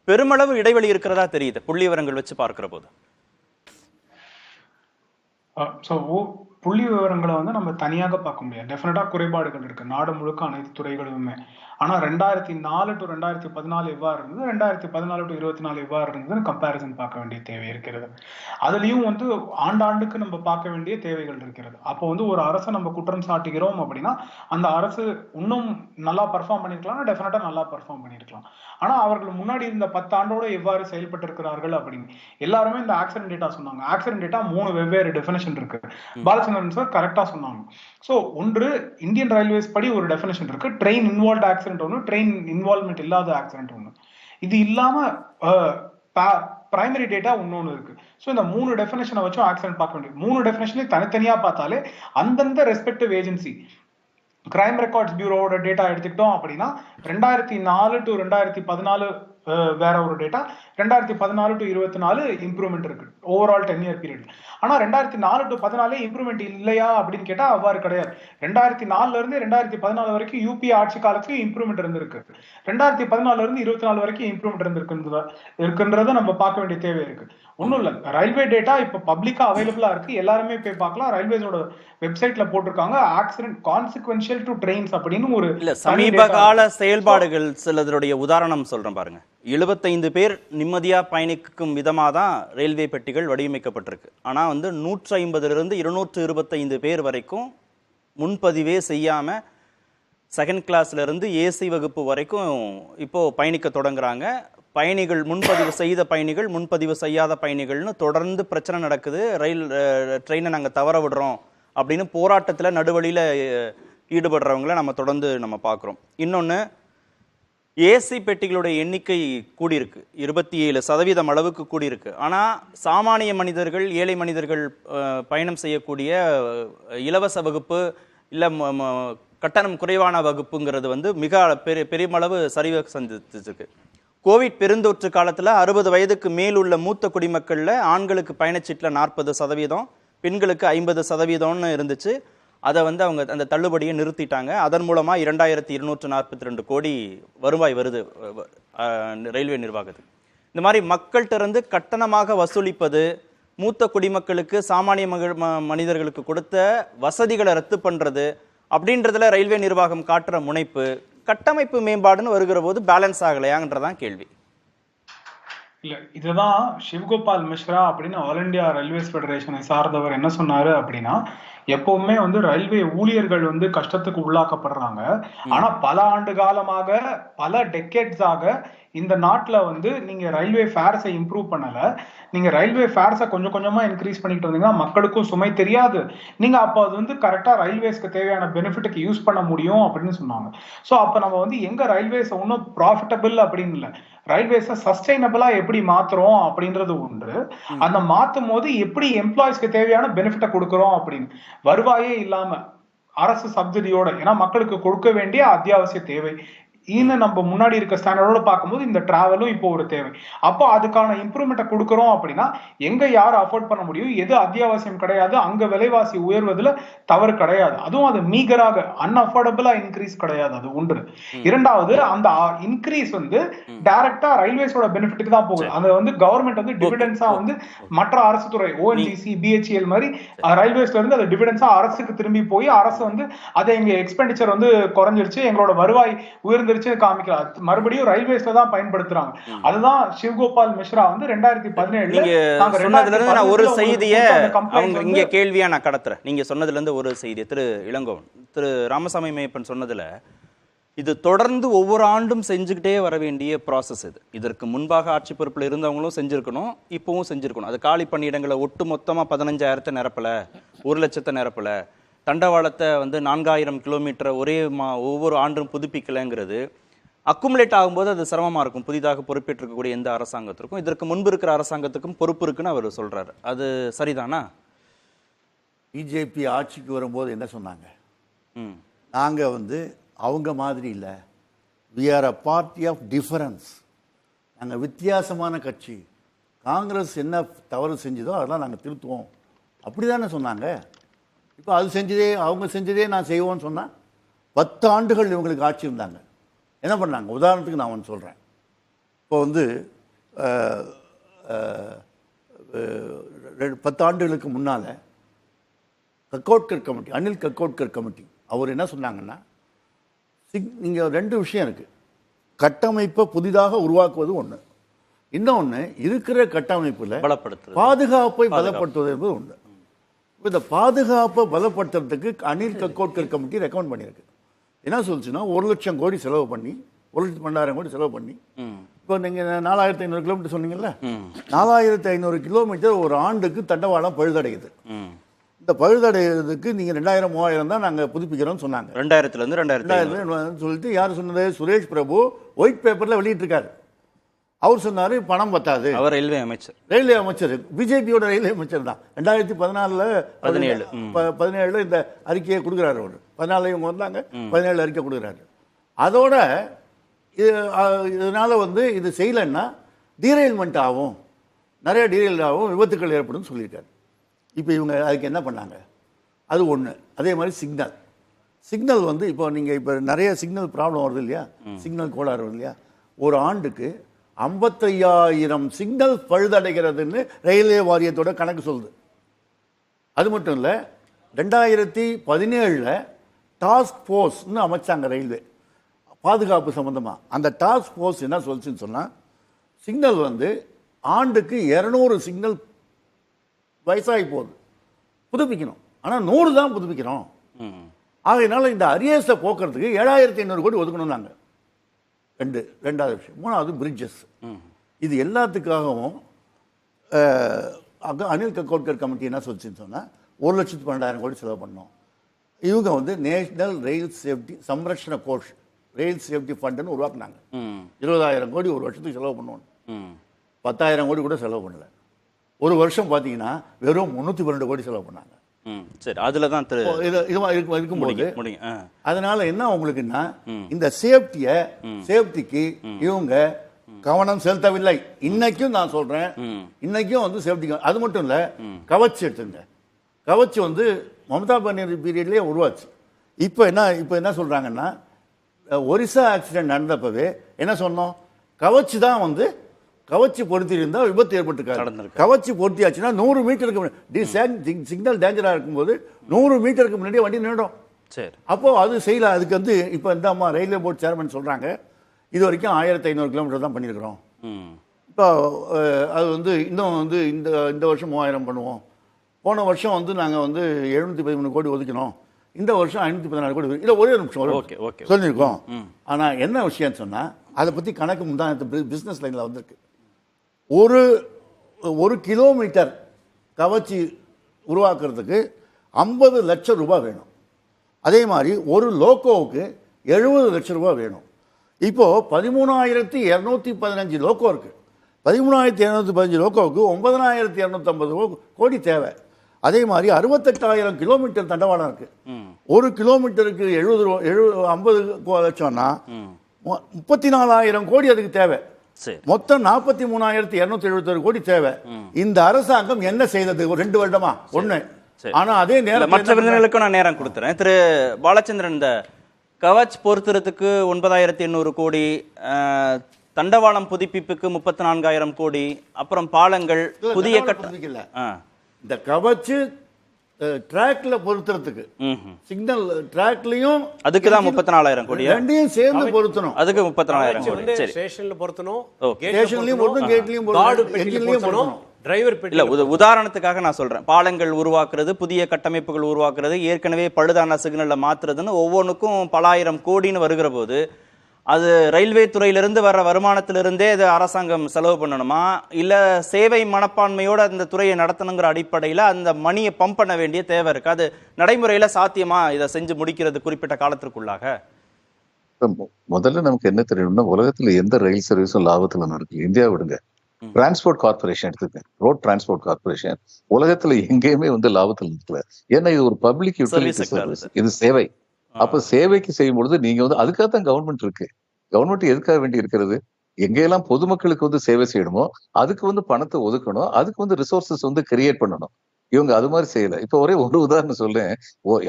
பெருமளவு இடைவெளி இருக்கிறதா தெரியுது புள்ளி விவரங்கள் வச்சு பார்க்கிற போது. புள்ளி விவரங்களை வந்து நம்ம தனியாக பார்க்க முடியாது. டெஃபினட்டா குறைபாடுகள் இருக்கு நாடு முழுக்க அனைத்து துறைகளுமே. ஆனா 2004 to 2014 எவ்வாறு இருந்தது, 2014 to 2024 எவ்வாறு இருந்ததுன்னு கம்பேரிசன் பார்க்க வேண்டிய தேவை இருக்கிறது. அதுலயும் வந்து ஆண்டாண்டுக்கு நம்ம பார்க்க வேண்டிய தேவைகள் இருக்கிறது. அப்போ வந்து ஒரு அரசை நம்ம குற்றம் சாட்டுகிறோம் அப்படின்னா அந்த அரசு இன்னும் நல்லா பர்ஃபார்ம் பண்ணிருக்கலாம், டெஃபினட்டா நல்லா பர்ஃபார்ம் பண்ணிருக்கலாம். ஆனா அவர்கள் முன்னாடி இருந்த 10 ஆண்டோட எவ்வாறு செயல்பட்டு இருக்கிறார்கள் அப்படின்னு எல்லாருமே இந்த ஆக்சிடென்ட் டேட்டா சொன்னாங்க. ஆக்சிடென்ட் டேட்டா 3 வெவ்வேறு டெஃபினேஷன் இருக்கு. பாலச்சந்திரன் சார் கரெக்டா சொன்னாங்க. சோ ஒன்று, இந்தியன் ரயில்வேஸ் படி ஒரு டெஃபினேஷன் இருக்கு, ட்ரெயின் இன்வால்வ்ட் ஆக்சிடென்ட் ஒன்று, ட்ரெயின் இன்வால்வ்மெண்ட் இல்லாத ஆக்சிடென்ட் ஒன்று. இது இல்லாம பிரைமரி டேட்டா இன்னொன்னு இருக்கு. ஸோ இந்த 3 டெஃபினேஷனை வச்சும் ஆக்சிடென்ட் பார்க்க வேண்டியது. 3 டெஃபினேஷன்லையும் தனித்தனியா பார்த்தாலே அந்தந்த ரெஸ்பெக்டிவ் ஏஜென்சி கிரைம் ரெக்கார்ட்ஸ் பியூரோட டேட்டா எடுத்துக்கிட்டோம் அப்படின்னா 2004 to 2014 வேற ஒரு டேட்டா, 2014 to 2024 இம்ப்ரூவ்மெண்ட் இருக்கு ஓவரால் 10 இயர் பீரியட். ஆனா 2004 to 2014 இம்ப்ரூவ்மெண்ட் இல்லையா அப்படின்னு கேட்டா அவ்வாறு கிடையாது. 2004 இருந்து 2014 வரைக்கும் யூபி ஆட்சி காலத்துலயும் இம்ப்ரூவ்மெண்ட் இருந்திருக்கு. 2014 இருந்து 24 வரைக்கும் இம்ப்ரூவ்மெண்ட் இருக்கின்றத நம்ம பார்க்க வேண்டிய தேவை இருக்கு. ஒன்றும் இல்லை, ரயில்வே டேட்டா இப்போ பப்ளிக்காக அவைலபிளாக இருக்குது, எல்லாருமே போய் பார்க்கலாம். ரயில்வேஸோட வெப்சைட்டில் போட்டிருக்காங்க ஆக்சிடென்ட் கான்சிக்வென்ஷியல் டு ட்ரெயின்ஸ் அப்படின்னு ஒரு இல்ல சமீப கால செயல்பாடுகள் சிலருடைய உதாரணம் சொல்றேன் பாருங்க. 75 பேர் நிம்மதியா பயணிக்கும் விதமாக தான் ரயில்வே பெட்டிகள் வடிவமைக்கப்பட்டிருக்கு. ஆனா வந்து 150 225 பேர் வரைக்கும் முன்பதிவே செய்யாம செகண்ட் கிளாஸ்ல இருந்து ஏசி வகுப்பு வரைக்கும் இப்போ பயணிக்க தொடங்குறாங்க. பயணிகள் முன்பதிவு செய்த பயணிகள், முன்பதிவு செய்யாத பயணிகள்னு தொடர்ந்து பிரச்சனை நடக்குது. ட்ரெயினை நாங்கள் தவற விடுறோம் அப்படின்னு போராட்டத்தில் நடுவழியில் ஈடுபடுறவங்கள நம்ம தொடர்ந்து பார்க்குறோம். இன்னொன்று, ஏசி பெட்டிகளுடைய எண்ணிக்கை கூடியிருக்கு, 27% அளவுக்கு கூடியிருக்கு. ஆனால் சாமானிய மனிதர்கள், ஏழை மனிதர்கள் பயணம் செய்யக்கூடிய இலவச வகுப்பு இல்லை கட்டணம் குறைவான வகுப்புங்கிறது வந்து மிக பெருமளவு சரிவை சந்திச்சிருக்கு. கோவிட் பெருந்தொற்று காலத்தில் 60 வயதுக்கு மேல் உள்ள மூத்த குடிமக்களில் ஆண்களுக்கு பயணச்சீட்டில் 40%, பெண்களுக்கு 50% இருந்துச்சு. அதை வந்து அவங்க அந்த தள்ளுபடியை நிறுத்திட்டாங்க. அதன் மூலமாக 2242 கோடி வருவாய் வருது ரயில்வே நிர்வாகத்துக்கு. இந்த மாதிரி மக்கள்கிட்ட இருந்து கட்டணமாக வசூலிப்பது, மூத்த குடிமக்களுக்கு சாமானிய மனிதர்களுக்கு கொடுத்த வசதிகளை ரத்து பண்ணுறது அப்படின்றதுல ரயில்வே நிர்வாகம் காட்டுற முனைப்பு, கட்டமைப்பு மேம்பாடுன்னு வருகிற போது பேலன்ஸ் ஆகலையாங்கன்றதான் கேள்வி. இல்ல, இதுதான் சிவ்கோபால் மிஸ்ரா அப்படின்னு ஆல் இண்டியா ரயில்வேஸ் ஃபெடரேஷனை சார்ந்தவர் என்ன சொன்னாரு அப்படின்னா, எப்பவுமே வந்து ரயில்வே ஊழியர்கள் வந்து கஷ்டத்துக்கு உள்ளாக்கப்படுறாங்க. ஆனா பல ஆண்டு காலமாக, பல டெக்கேட்ஸாக இந்த நாட்டுல வந்து நீங்க ரயில்வே ஃபேர்ஸை இம்ப்ரூவ் பண்ணல. நீங்க ரயில்வே ஃபேர்ஸை கொஞ்சம் கொஞ்சமா இன்க்ரீஸ் பண்ணிட்டு வந்தீங்கன்னா மக்களுக்கும் சுமை தெரியாது, நீங்க அப்போ அது வந்து கரெக்டா ரயில்வேஸ்க்கு தேவையான பெனிஃபிட்டுக்கு யூஸ் பண்ண முடியும் அப்படின்னு சொன்னாங்க. ஸோ அப்போ நம்ம வந்து எங்க ரயில்வேஸ் ஒன்றும் ப்ராஃபிட்டபிள் அப்படின்னு இல்லை, ரயில்வேஸை சஸ்டைனபிளா எப்படி மாத்துறோம் அப்படின்றது ஒன்று. அந்த மாத்தும் போது எப்படி எம்ப்ளாயிஸ்க்கு தேவையான பெனிஃபிட்டை கொடுக்குறோம் அப்படின்னு, வருவாயே இல்லாம அரசு சப்சிடியோட, ஏன்னா மக்களுக்கு கொடுக்க வேண்டிய அத்தியாவசிய தேவை இன்னும் நம்ம முன்னாடி இருக்க ஸ்டாண்டர்டோட பார்க்கும்போது இந்த டிராவலும் இப்போ ஒரு தேவை. அப்போ அதுக்கான இம்ப்ரூவ்மெண்ட்டை கொடுக்குறோம் அப்படின்னா எங்க யார் அஃபோர்ட் பண்ண முடியும், எது அத்தியாவசியம் கிடையாது, அங்க விலைவாசி உயர்வதுல தவறு கிடையாது. அதுவும் அது மீகராக அன்அஃபோர்டபுளா இன்க்ரீஸ் கிடையாது, அது ஒன்று. இரண்டாவது, அந்த இன்க்ரீஸ் வந்து டைரக்டா ரயில்வேஸோட பெனிஃபிட்டுக்கு தான் போகுது. அந்த வந்து கவர்மெண்ட் வந்து டிவிடென்ஸா வந்து மற்ற அரசு துறை ஓஎன்ஜிசி, பிஹெச்எல் மாதிரி ரயில்வேஸ்ல இருந்து அது டிவிடென்ஸா அரசுக்கு திரும்பி போய் அரசு வந்து அதை எங்க எக்ஸ்பெண்டிச்சர் வந்து குறைஞ்சிருச்சு, எங்களோட வருவாய் உயர்ந்து காமிக்கலாம், மறுபடியும் ரயில்வேஸ்ல தான் பயன்படுத்துறாங்க. அதுதான் சிவ்கோபால் மிஸ்ரா வந்து 2017 ஒரு செய்தியை இங்க கேள்வியா நான் கடத்துறேன். நீங்க சொன்னதுல இருந்து ஒரு செய்தியை திரு இளங்கோவன், திரு ராமசாமி மேப்பன் சொன்னதுல, இது தொடர்ந்து ஒவ்வொரு ஆண்டும் செஞ்சுக்கிட்டே வர வேண்டிய ப்ராசஸ். இதற்கு முன்பாக ஆட்சி பொறுப்பில் இருந்தவங்களும் செஞ்சிருக்கணும், இப்பவும் செஞ்சிருக்கணும். அது காலி பணியிடங்களை ஒட்டு மொத்தமாக 15,000 நிரப்பல, 1,00,000 நிரப்பல, தண்டவாளத்தை வந்து 4000 கிலோமீட்டர் ஒவ்வொரு ஆண்டும் புதுப்பிக்கலைங்கிறது அக்குமுலேட் ஆகும்போது அது சிரமமாக இருக்கும். புதிதாக பொறுப்பேற்றிருக்கக்கூடிய எந்த அரசாங்கத்திற்கும், இதற்கு முன்பு இருக்கிற அரசாங்கத்துக்கும் பொறுப்பு இருக்குன்னு அவர் சொல்றாரு. அது சரிதானா? பிஜேபி ஆட்சிக்கு வரும்போது என்ன சொன்னாங்க, நாங்கள் வந்து அவங்க மாதிரி இல்லை, we are a party of difference, நாங்கள் வித்தியாசமான கட்சி, காங்கிரஸ் என்ன தவறு செஞ்சதோ அதெல்லாம் நாங்கள் திருத்துவோம், அப்படி தானே சொன்னாங்க. இப்போ அது செஞ்சதே, அவங்க செஞ்சதே நான் செய்வோன்னு சொன்னால் 10 ஆண்டுகள் இவங்களுக்கு ஆட்சி இருந்தாங்க, என்ன பண்ணாங்க? உதாரணத்துக்கு நான் ஒன்று சொல்கிறேன். இப்போ வந்து 10 ஆண்டுகளுக்கு முன்னால் கக்கோட்கர் கமிட்டி, அனில் கக்கோட்கர் கமிட்டி, அவர் என்ன சொன்னாங்கன்னா, நீங்கள் 2 விஷயம் இருக்குது, கட்டமைப்பை புதிதாக உருவாக்குவது ஒன்று, இன்னொன்று இருக்கிற கட்டமைப்பில் பாதுகாப்பை பலப்படுத்துவது என்பது ஒன்று. இந்த பாதுகாப்பை பலப்படுத்துறதுக்கு அனில் கக்கோட்கர் கமிட்டி ரெக்கமெண்ட் பண்ணியிருக்கு. என்ன சொல்லுச்சுன்னா, 1,00,000 கோடி செலவு பண்ணி, 1,12,000 கோடி செலவு பண்ணி, இப்போ நீங்கள் 4,500 கிலோமீட்டர் சொன்னீங்கல்ல, 4,500 கிலோமீட்டர் ஒரு ஆண்டுக்கு தண்டவாளம் பழுதடையுது. இந்த பழுதடைகிறதுக்கு நீங்கள் 2000 3000 தான் நாங்கள் புதுப்பிக்கிறோம்னு சொன்னாங்க. 2000 2000 சொல்லிட்டு யார் சொன்னது? சுரேஷ் பிரபு ஒயிட் பேப்பரில் வெளியிட்டிருக்காரு. அவர் சொன்னார் பணம் பத்தாது. அவர் ரயில்வே அமைச்சர், பிஜேபியோட ரயில்வே அமைச்சர் தான். 2017 இந்த அறிக்கையை கொடுக்குறாரு. அவர் 14 இவங்க வந்தாங்க, 17 அறிக்கை கொடுக்குறாரு. அதோட இதனால வந்து இது செய்யலைன்னா டீரெயில்மெண்ட் ஆகும், நிறைய டீரெயில் ஆகும், விபத்துக்கள் ஏற்படும் சொல்லியிருக்காரு. இப்போ இவங்க அதுக்கு என்ன பண்ணாங்க? அது ஒன்று. அதே மாதிரி சிக்னல் வந்து இப்போ நீங்கள் இப்போ நிறைய சிக்னல் ப்ராப்ளம் வருது இல்லையா, சிக்னல் கோளாறு வருது இல்லையா, ஒரு ஆண்டுக்கு 55,000 சிக்னல் பழுதடைகிறதுன்னு ரயில்வே வாரியத்தோட கணக்கு சொல்லுது. அது மட்டும் இல்லை, 2017 டாஸ்க் ஃபோர்ஸ்னு அமைச்சாங்க ரயில்வே பாதுகாப்பு சம்பந்தமாக. அந்த டாஸ்க் ஃபோர்ஸ் என்ன சொல்லுச்சுன்னு சொன்னால், சிக்னல் வந்து ஆண்டுக்கு 200 சிக்னல் வயசாகி போகுது, புதுப்பிக்கணும். ஆனால் 100 தான் புதுப்பிக்கிறோம். ஆகையினால இந்த அரியர்ஸை போக்குறதுக்கு 7,500 கோடி ஒதுக்கணும் நாங்கள். ரெண்டாவது விஷயம். மூணாவது பிரிட்ஜஸ். இது எல்லாத்துக்காகவும் அனில் கக்கோட்கர் கமிட்டி என்ன சொல்லிச்சுன்னு சொன்னால் 1,12,000 கோடி செலவு பண்ணோம். இவங்க வந்து நேஷனல் ரயில் சேஃப்டி சம்ரட்சண கோஷ், ரயில் சேஃப்டி ஃபண்டுன்னு உருவாக்குனாங்க. 20,000 கோடி ஒரு வருஷத்துக்கு செலவு பண்ணுவோம். 10,000 கோடி கூட செலவு பண்ணல. ஒரு வருஷம் பார்த்தீங்கன்னா வெறும் 312 கோடி செலவு பண்ணாங்க. சரி, அதுல தான் இருக்கும்போது அதனால என்ன உங்களுக்குன்னா, இந்த சேஃப்டிக்கு இவங்க கவனம் செலுத்தவில்லை. இன்னைக்கும் நான் சொல்றேன், இன்னைக்கும் வந்து சேஃப்டி. அது மட்டும் இல்ல, கவச் எடுத்துங்க. கவச் வந்து மமதா பானர்ஜி பீரியட்லயே உருவாச்சு. இப்போ என்ன சொல்றாங்கன்னா, ஒரிசா ஆக்சிடென்ட் நடந்தப்பவே என்ன சொன்னோம், கவச் தான் வந்து கவச்சி பொருத்தி இருந்தா விபத்து ஏற்பட்டு கவச்சி பொருத்தியாச்சுன்னா 100 மீட்டருக்கு சிக்னல் டேஞ்சரா இருக்கும்போது 100 மீட்டருக்கு முன்னாடியே வண்டி நின்றுடும். சரி, அப்போ அது செய்யல. அதுக்கு வந்து இப்போ இந்த அம்மா ரயில்வே போர்டு சேர்மன் சொல்றாங்க, இது வரைக்கும் 1,500 கிலோமீட்டர் தான் பண்ணியிருக்கிறோம். இப்போ அது வந்து இன்னும் வந்து இந்த வருஷம் 3,000 பண்ணுவோம். போன வருஷம் வந்து நாங்கள் வந்து 713 கோடி ஒதுக்கினோம். இந்த வருஷம் 514 கோடி. இல்லை, ஒரே நிமிஷம் சொல்லியிருக்கோம். ஆனால் என்ன விஷயம்னு சொன்னால், அதை பற்றி கணக்கு முந்தான பிஸ்னஸ் லைனில் வந்திருக்கு. ஒரு கிலோமீட்டர் கவச்சி உருவாக்குறதுக்கு 50 லட்சம் ரூபாய் வேணும். அதே மாதிரி ஒரு லோக்கோவுக்கு 70 லட்சம் ரூபாய் வேணும். இப்போ 13,215 லோக்கோ இருக்கு. 13,215 லோக்கோவுக்கு 9,250 கோடி தேவை. அதே மாதிரி 68,000 கிலோமீட்டர் தண்டவாளம் இருக்கு. ஒரு கிலோமீட்டருக்கு 50 லட்சம்னா 34,000 கோடி அதுக்கு தேவை. மொத்தம் 43,271 கோடி தேவை. இந்த அரசாங்கம் என்ன செய்தது 2 வருடமா? ஒண்ணு. ஆனா அதே நேரம் மற்ற விருந்தினர்களுக்கும் நான் நேரம் கொடுத்துறேன். திரு பாலச்சந்திரன், இந்த கவச் பொறுத்துறதுக்கு 9,800 கோடி, தண்டவாளம் புதுப்பிப்புக்கு 34,000 கோடி, அப்புறம் பாலங்கள் புதிய இந்த கவச்சு ட்ராக்ல பொருத்துறதுக்கு சிக்னல் ட்ராக்லயும் அதுக்கு தான் 34,000 கோடி, ரெண்டையும் சேர்ந்து பொருத்தணும். அதுக்கு 34,000 கோடி. சரி, ஸ்டேஷன்ல பொருத்தணும், ஸ்டேஷன்லயும் பொருத்தணும், கேட்லயும் பொருத்தணும், என்ஜின்லயும் பொருத்தணும். டிரைவர் இல்ல, உதாரணத்துக்காக நான் சொல்றேன். பாலங்கள் உருவாக்குறது, புதிய கட்டமைப்புகள் உருவாக்குறது, ஏற்கனவே பழுதான சிக்னல்ல மாத்துறதுன்னு ஒவ்வொன்றுக்கும் பல ஆயிரம் கோடின்னு வருகிற போது, அது ரயில்வே துறையிலிருந்து வர்ற வருமானத்திலிருந்தே இது அரசாங்கம் செலவு பண்ணணுமா, இல்ல சேவை மனப்பான்மையோட அந்த துறையை நடத்தணுங்கிற அடிப்படையில் அந்த மணியை பம்ப் பண்ண வேண்டிய தேவை இருக்கு? அது நடைமுறையில சாத்தியமா இதை செஞ்சு முடிக்கிறது குறிப்பிட்ட காலத்திற்குள்ளாக? முதல்ல நமக்கு என்ன தெரியணும்னா, உலகத்துல எந்த ரயில் சர்வீஸும் லாபத்துல நடக்குது. இந்தியா விடுங்க, டிரான்ஸ்போர்ட் கார்பரேஷன் எடுத்துக்கேன், ரோட் டிரான்ஸ்போர்ட் கார்பரேஷன் உலகத்துல எங்கேயுமே வந்து லாபத்தில் நிற்கல. ஏன்னா இது ஒரு பப்ளிக் யூட்டிலிட்டி சர்வீஸ், இது சேவை. அப்ப சேவைக்கு செய்யும் பொழுது நீங்க வந்து அதுக்காக தான் கவர்மெண்ட் இருக்கு. கவர்மெண்ட் எதுக்காக வேண்டி இருக்கிறது? எங்கெல்லாம் பொதுமக்களுக்கு வந்து சேவை செய்யணுமோ அதுக்கு வந்து பணத்தை ஒதுக்கணும், அதுக்கு வந்து ரிசோர்சஸ் வந்து கிரியேட் பண்ணணும். இவங்க அது மாதிரி செய்யல. இப்ப ஒரே ஒரு உதாரணம் சொல்றேன்.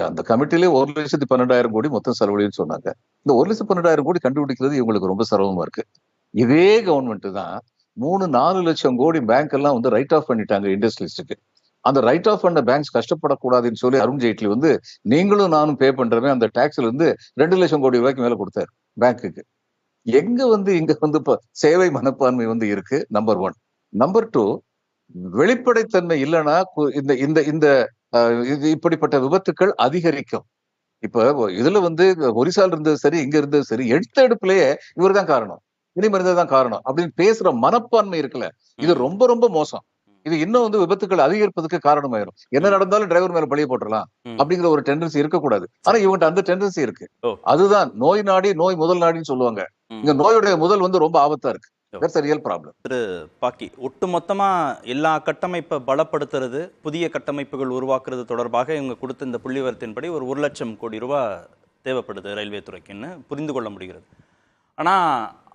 அந்த கமிட்டிலே 1,12,000 கோடி மொத்தம் செலவழின்னு சொன்னாங்க. இந்த 1,12,000 கோடி கண்டுபிடிக்கிறது இவங்களுக்கு ரொம்ப சிரமமா இருக்கு. இதே கவர்மெண்ட் தான் 3-4 லட்சம் கோடி பேங்க் எல்லாம் வந்து ரைட் ஆஃப் பண்ணிட்டாங்க இண்டஸ்ட்ரியலிஸ்டுக்கு. அந்த ரைட் ஆஃப் பண்ண பேங்க்ஸ் கஷ்டப்படக்கூடாதுன்னு சொல்லி அருண் ஜேட்லி வந்து நீங்களும் நானும் பே பண்றவே அந்த டாக்ஸ்ல இருந்து 2 லட்சம் கோடி ரூபாய்க்கு மேல கொடுத்தாரு பேங்க்குக்கு. இங்க வந்து இப்ப சேவை மனப்பான்மை வந்து இருக்கு. நம்பர் 1. நம்பர் 2, வெளிப்படைத்தன்மை இல்லைன்னா இந்த இப்படிப்பட்ட விபத்துக்கள் அதிகரிக்கும். இப்ப இதுல வந்து ஒரிசால இருந்தது சரி, இங்க இருந்தது சரி, எடுத்த எடுப்புலயே இவர் தான் காரணம், இனிமேல் தான் காரணம் அப்படின்னு பேசுற மனப்பான்மை இருக்குல்ல, இது ரொம்ப ரொம்ப மோசம். இது இன்னும் வந்து விபத்துக்கள் அதிகரிப்பதற்கு காரணமாயிரும். என்ன நடந்தாலும் டிரைவர் மேல பழிய போட்டுடலாம் அப்படிங்கிற ஒரு டெண்டன்சி இருக்கக்கூடாது. ஆனா இவங்க அந்த டெண்டன்சி இருக்கு. அதுதான் நோய் நாடி, நோய் முதல் நாடின்னு சொல்லுவாங்க. இங்க நோயுடைய முதல் வந்து ரொம்ப ஆபத்தா இருக்கு. That's a real problem. திரு பாக்கி, ஒட்டுமொத்தமா எல்லா கட்டமைப்பை பலப்படுத்துறது, புதிய கட்டமைப்புகள் உருவாக்குறது தொடர்பாக இவங்க கொடுத்த இந்த புள்ளிவரத்தின்படி ஒரு 1 லட்சம் கோடி ரூபாய் தேவைப்படுது ரயில்வே துறைக்குன்னு புரிந்து கொள்ள முடிகிறது. ஆனால்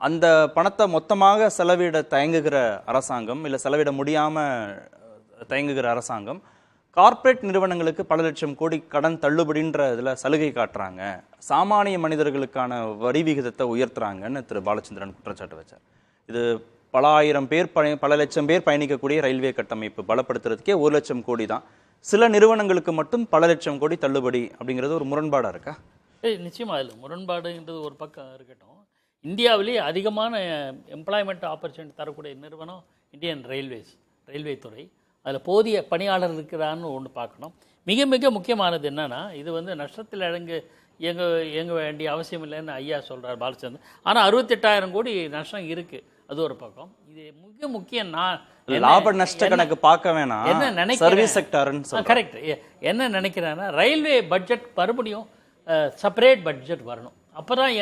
அந்த பணத்தை மொத்தமாக செலவிட தயங்குகிற அரசாங்கம், இல்லை செலவிட முடியாமல் தயங்குகிற அரசாங்கம் கார்ப்பரேட் நிறுவனங்களுக்கு பல லட்சம் கோடி கடன் தள்ளுபடின்ற இதில் சலுகை காட்டுறாங்க, சாமானிய மனிதர்களுக்கான வரி விகிதத்தை உயர்த்துறாங்கன்னு திரு பாலச்சந்திரன் குற்றச்சாட்டு வச்சார். இது பல ஆயிரம் பேர் பல லட்சம் பேர் பயணிக்கக்கூடிய ரயில்வே கட்டமைப்பு பலப்படுத்துறதுக்கே 1 லட்சம் கோடி தான். சில நிறுவனங்களுக்கு மட்டும் பல லட்சம் கோடி தள்ளுபடி அப்படிங்கிறது ஒரு முரண்பாடா இருக்கா? நிச்சயமா இல்லை, முரண்பாடுன்றது ஒரு பக்கம் இருக்கட்டும். இந்தியாவிலேயே அதிகமான எம்ப்ளாய்மெண்ட் ஆப்பர்ச்சுனிட்டி தரக்கூடிய நிறுவனம் இந்தியன் ரயில்வே துறை. அதில் போதிய பணியாளர் இருக்கிறான்னு ஒன்று பார்க்கணும். மிக மிக முக்கியமானது என்னன்னா, இது வந்து நஷ்டத்தில் இயங்க வேண்டிய அவசியம் இல்லைன்னு ஐயா சொல்கிறார் பாலச்சந்திரன். ஆனால் 68,000 கோடி நஷ்டம் இருக்குது, அது ஒரு பக்கம். இது மிக முக்கியம். லாப நஷ்ட கணக்கு பார்க்க வேணாம், என்ன நினைக்கிறேன், சர்வீஸ் செக்டார்னு கரெக்ட். என்ன நினைக்கிறேன்னா, ரயில்வே பட்ஜெட் மறுபடியும் செப்பரேட் பட்ஜெட் வரணும். அப்போ தான்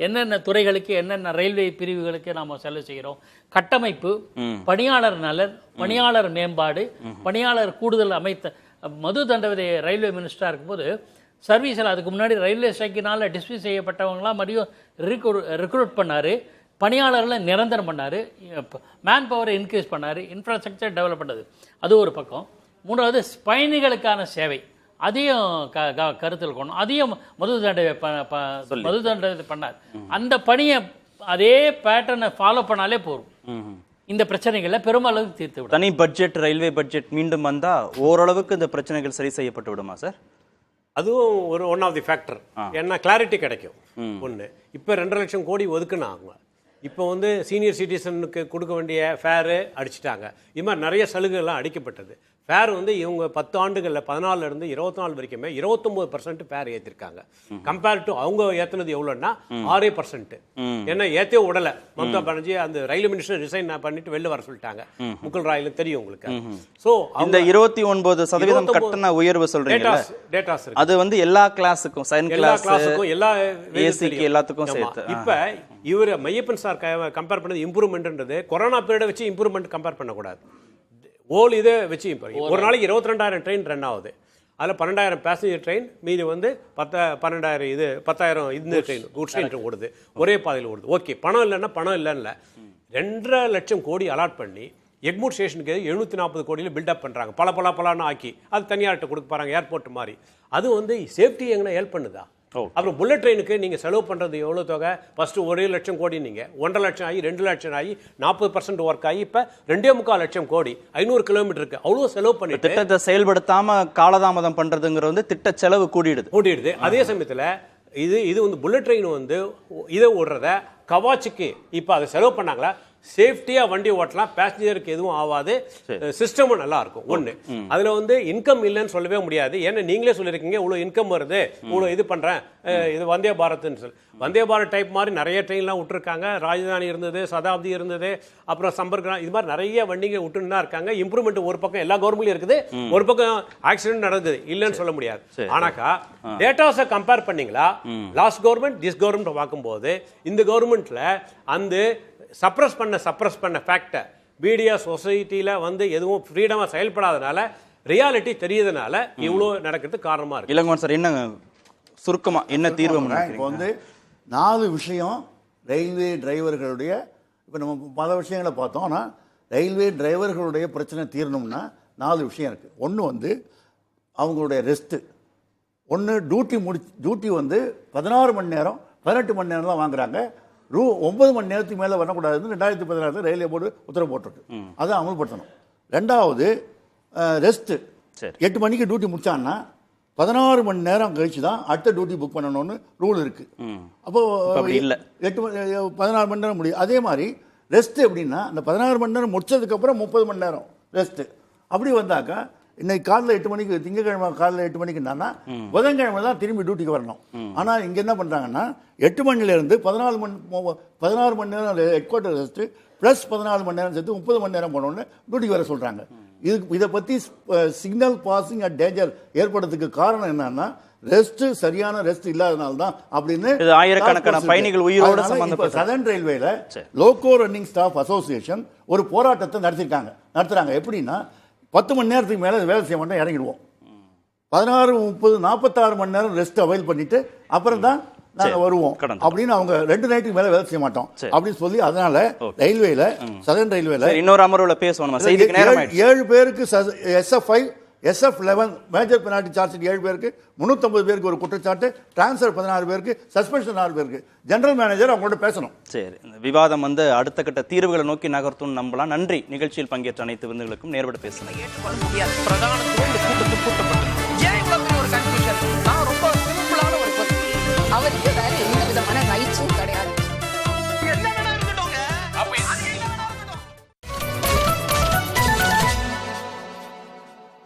என்னென்ன துறைகளுக்கு என்னென்ன ரயில்வே பிரிவுகளுக்கு நாம் செலவு செய்கிறோம், கட்டமைப்பு, பணியாளர் நலன், பணியாளர் மேம்பாடு, பணியாளர் கூடுதல் அமைத்த மது தண்டவதை ரயில்வே மினிஸ்டராக இருக்கும்போது சர்வீஸில் அதுக்கு முன்னாடி ரயில்வே ஸ்ட்ரைக்கினால் டிஸ்மிஸ் செய்யப்பட்டவங்களாம் மறுபடியும் ரெக்ரூட் பண்ணார், பணியாளர்களை நிரந்தரம் பண்ணார், மேன் பவரை இன்க்ரீஸ் பண்ணார், இன்ஃப்ராஸ்ட்ரக்சர் டெவலப் பண்ணது. அது ஒரு பக்கம். மூணாவது பயணிகளுக்கான சேவை, அதையும் கருத்தில் கொள்ளணும். அதையும் மது தண்டவை பண்ணார். அந்த பணியை அதே பேட்டர்னை ஃபாலோ பண்ணாலே போதும், இந்த பிரச்சனைகளை பெருமளவுக்கு தீர்த்து விடும். தனி பட்ஜெட், ரயில்வே பட்ஜெட் மீண்டும் வந்தா ஓரளவுக்கு இந்த பிரச்சனைகள் சரி செய்யப்பட்டு விடுமா சார்? அதுவும் ஒரு ஒன் ஆஃப் தி ஃபேக்டர். ஏன்னா கிளாரிட்டி கிடைக்கும். ஒன்று, இப்போ 2.5 லட்சம் கோடி ஒதுக்குனாங்க. இப்போ வந்து சீனியர் சிட்டிசனுக்கு கொடுக்க வேண்டிய ஃபேரு அடிச்சிட்டாங்க. இது மாதிரி நிறைய சலுகைகள்லாம் அடிக்கப்பட்டது. ஃபேர் வந்து இவங்க 10 ஆண்டுகளில் 14 24 வரைக்குமே 29% ஃபேர் ஏற்றிருக்காங்க. கம்பேர் டு அவங்க ஏற்றினது எவ்வளோன்னா 6%. ஏன்னா ஏற்றே விடலை. மம்தா பானர்ஜி அந்த ரயில்வே மினிஸ்டர் ரிசைன் பண்ணிட்டு வெளில வர சொல்லிட்டாங்க. முகுல் ராயில் தெரியும் உங்களுக்கு. ஸோ இந்த 29% கட்டண உயர்வு சொல்றீங்க, டேட்டாஸ் அது வந்து எல்லா கிளாஸுக்கும், எல்லா கிளாஸுக்கும், எல்லா ஏசிக்கு எல்லாத்துக்கும் சேர்த்து. இப்போ இவர் மையப்பன் சார் கம்பேர் பண்ணது இம்ப்ரூவ்மெண்ட்ன்றது கொரோனா பீரியடை வச்சு இம்ப்ரூவ்மெண்ட் கம்பேர் பண்ணக்கூடாது. இதை வச்சு ஒரு நாளைக்கு 22,000 ட்ரெயின் ரன் ஆகுது. அதில் 12,000 பேசஞ்சர் ட்ரெயின், மீதி வந்து 10,000 இந்த ட்ரெயின் குட்ஸ் ட்ரெயின் ஓடுது, ஒரே பாதையில் ஓடுது. ஓகே, பணம் இல்லைன்னா பணம் இல்லைன்னு 2.5 லட்சம் கோடி அலாட் பண்ணி எக்மூர் ஸ்டேஷனுக்கு 740 கோடியில் பில்டப் பண்ணுறாங்க. பலான்னு ஆக்கி அது தனியார்கிட்ட கொடுக்க போகிறாங்க, ஏர்போர்ட் மாதிரி. அது வந்து சேஃப்டி எங்கன்னா ஹெல்ப் பண்ணுதா? அப்புறம் புல்லட் ட்ரெயினுக்கு நீங்கள் செலவு பண்ணுறது எவ்வளோ தொகை? ஃபஸ்ட்டு 1 லட்சம் கோடி, நீங்கள் 1.5 லட்சம் ஆகி 2 லட்சம் ஆகி 40% ஒர்க் ஆகி இப்போ 2.25 லட்சம் கோடி 500 கிலோமீட்டருக்கு அவ்வளோ செலவு பண்ணி திட்டத்தை செயல்படுத்தாம காலதாமதம் பண்றதுங்கிற வந்து திட்ட செலவு கூடிடுது. அதே சமயத்தில் இது வந்து புல்லட் ட்ரெயின் வந்து இதை ஓடுறத கவாச்சிக்கு இப்போ அதை செலவு பண்ணாங்களா? சேஃப்டியாக வண்டி ஓட்டலாம், பேசஞ்சருக்கு எதுவும் ஆகாது, சிஸ்டமும் நல்லா இருக்கும். ஒன்று, அதில் வந்து இன்கம் இல்லைன்னு சொல்லவே முடியாது. ஏன்னா நீங்களே சொல்லியிருக்கீங்க இவ்வளோ இன்கம் வருது, இவ்வளோ இது பண்ணுறேன், இது வந்தே பாரத்ன்னு சொல்லி. வந்தே பாரத் டைப் மாதிரி நிறைய ட்ரெயின்லாம் விட்டுருக்காங்க. ராஜதானி இருந்தது, சதாப்தி இருந்தது, அப்புறம் சம்பர்கிராம், இது மாதிரி நிறைய வண்டிங்க விட்டுன்னு தான் இருக்காங்க. இம்ப்ரூவ்மெண்ட் ஒரு பக்கம் எல்லா கவர்மெண்ட்லையும் இருக்குது, ஒரு பக்கம் ஆக்சிடென்ட் நடக்குது, இல்லைன்னு சொல்ல முடியாது. ஆனாக்கா டேட்டாஸை கம்பேர் பண்ணீங்களா, லாஸ்ட் கவர்மெண்ட் திஸ் கவர்மெண்ட் பார்க்கும்போது இந்த கவர்மெண்ட்ல அந்த சப்ரஸ் பண்ண ஃபேக்டை மீடியா சொசைட்டியில் வந்து எதுவும் ஃப்ரீடமாக செயல்படாதனால, ரியாலிட்டி தெரியறதுனால இவ்வளோ நடக்கிறதுக்கு காரணமாக இருக்குது. இளங்கோவன் சார், என்ன சுருக்கமா என்ன தீர்வு? இப்போ வந்து 4 விஷயம் ரயில்வே டிரைவர்களுடைய, இப்போ நம்ம பல விஷயங்களை பார்த்தோம். ஆனால் ரயில்வே டிரைவர்களுடைய பிரச்சனை தீரணும்னா 4 விஷயம் இருக்குது. ஒன்று வந்து அவங்களுடைய ரெஸ்ட்டு. ஒன்று டியூட்டி வந்து 16 மணி நேரம் 18 மணி நேரம் தான் வாங்குறாங்க. 9 மணி நேரத்துக்கு மேலே வரக்கூடாதுன்னு 2016 ரயில்வே போர்டு உத்தரவு போட்டிருக்கு. அதை அமல்படுத்தணும். 2வது ரெஸ்ட்டு. 8 மணிக்கு டியூட்டி முடிச்சான்னா 16 மணி நேரம் கழிச்சு தான் அடுத்த டியூட்டி புக் பண்ணணும்னு ரூல் இருக்கு. அப்போ 16 மணி நேரம் முடியும். அதே மாதிரி ரெஸ்ட் எப்படின்னா, அந்த 16 மணி நேரம் முடிச்சதுக்கப்புறம் 30 மணி நேரம் ரெஸ்ட்டு. அப்படி வந்தாக்கா இன்னைக்கு காலையில் 8 மணிக்கு, திங்கக்கிழமை காலையில் 8 மணிக்குன்னா புதன்கிழமை தான் திரும்பி டியூட்டிக்கு வரணும். ஆனால் இங்கே என்ன பண்ணுறாங்கன்னா 8 மணிலேருந்து 16 மணி நேரம் ஹெட் குவார்ட்டர் ரெஸ்ட்டு ப்ளஸ் 14 மணி நேரம் சேர்த்து 30 மணி நேரம் போனோன்னு டியூட்டிக்கு வர சொல்கிறாங்க. இதை பற்றி சிக்னல் பாசிங் அட் டேஞ்சர் ஏற்படுறதுக்கு காரணம் என்னன்னா, ரெஸ்ட், சரியான ரெஸ்ட் இல்லாதனால தான் அப்படின்னு ஆயிரக்கணக்கான பயணிகள் உயிரோட சம்பந்தப்பட்ட சதர்ன் ரயில்வேல லோகோ ரன்னிங் ஸ்டாஃப் அசோசியேஷன் ஒரு போராட்டத்தை நடத்துறாங்க. எப்படின்னா 10 மணி நேரத்துக்கு மேலே வேலை செய்ய மாட்டோம், இறங்கிடுவோம். 16, 30, 46 மணி நேரம் ரெஸ்ட் அவைல் பண்ணிட்டு அப்புறம் தான் நாங்கள் வருவோம் அப்படின்னு அவங்க 2 நைட்டுக்கு மேலே வேலை செய்ய மாட்டோம் அப்படின்னு சொல்லி, அதனால ரயில்வேல சதர்ன் ரயில்வேல இன்னொரு அமர்வுல பேசுவோம். 7 பேருக்கு SFI SF11 major penalty charge 7 பேருக்கு, 350 பேருக்கு ஒரு குற்றச்சாட்டு, டிரான்ஸ்ஃபர் 16 பேருக்கு, சஸ்பென்ஷன் 6 பேருக்கு. ஜெனரல் மேனேஜர் அவங்களோட பேசணும். சரி, இந்த விவாதம் வந்து அடுத்த கட்ட தீர்வுகளை நோக்கி நகர்த்தும் நம்பலாம். நன்றி நிகழ்ச்சியில் பங்கேற்ற அனைத்து விருந்துகளுக்கும். நேர்பட பேசுனீங்க. ஏற்றுக்கொள்ள முடியாது. பிரதான கூட்டத்தில் கூட்டப்பட்டது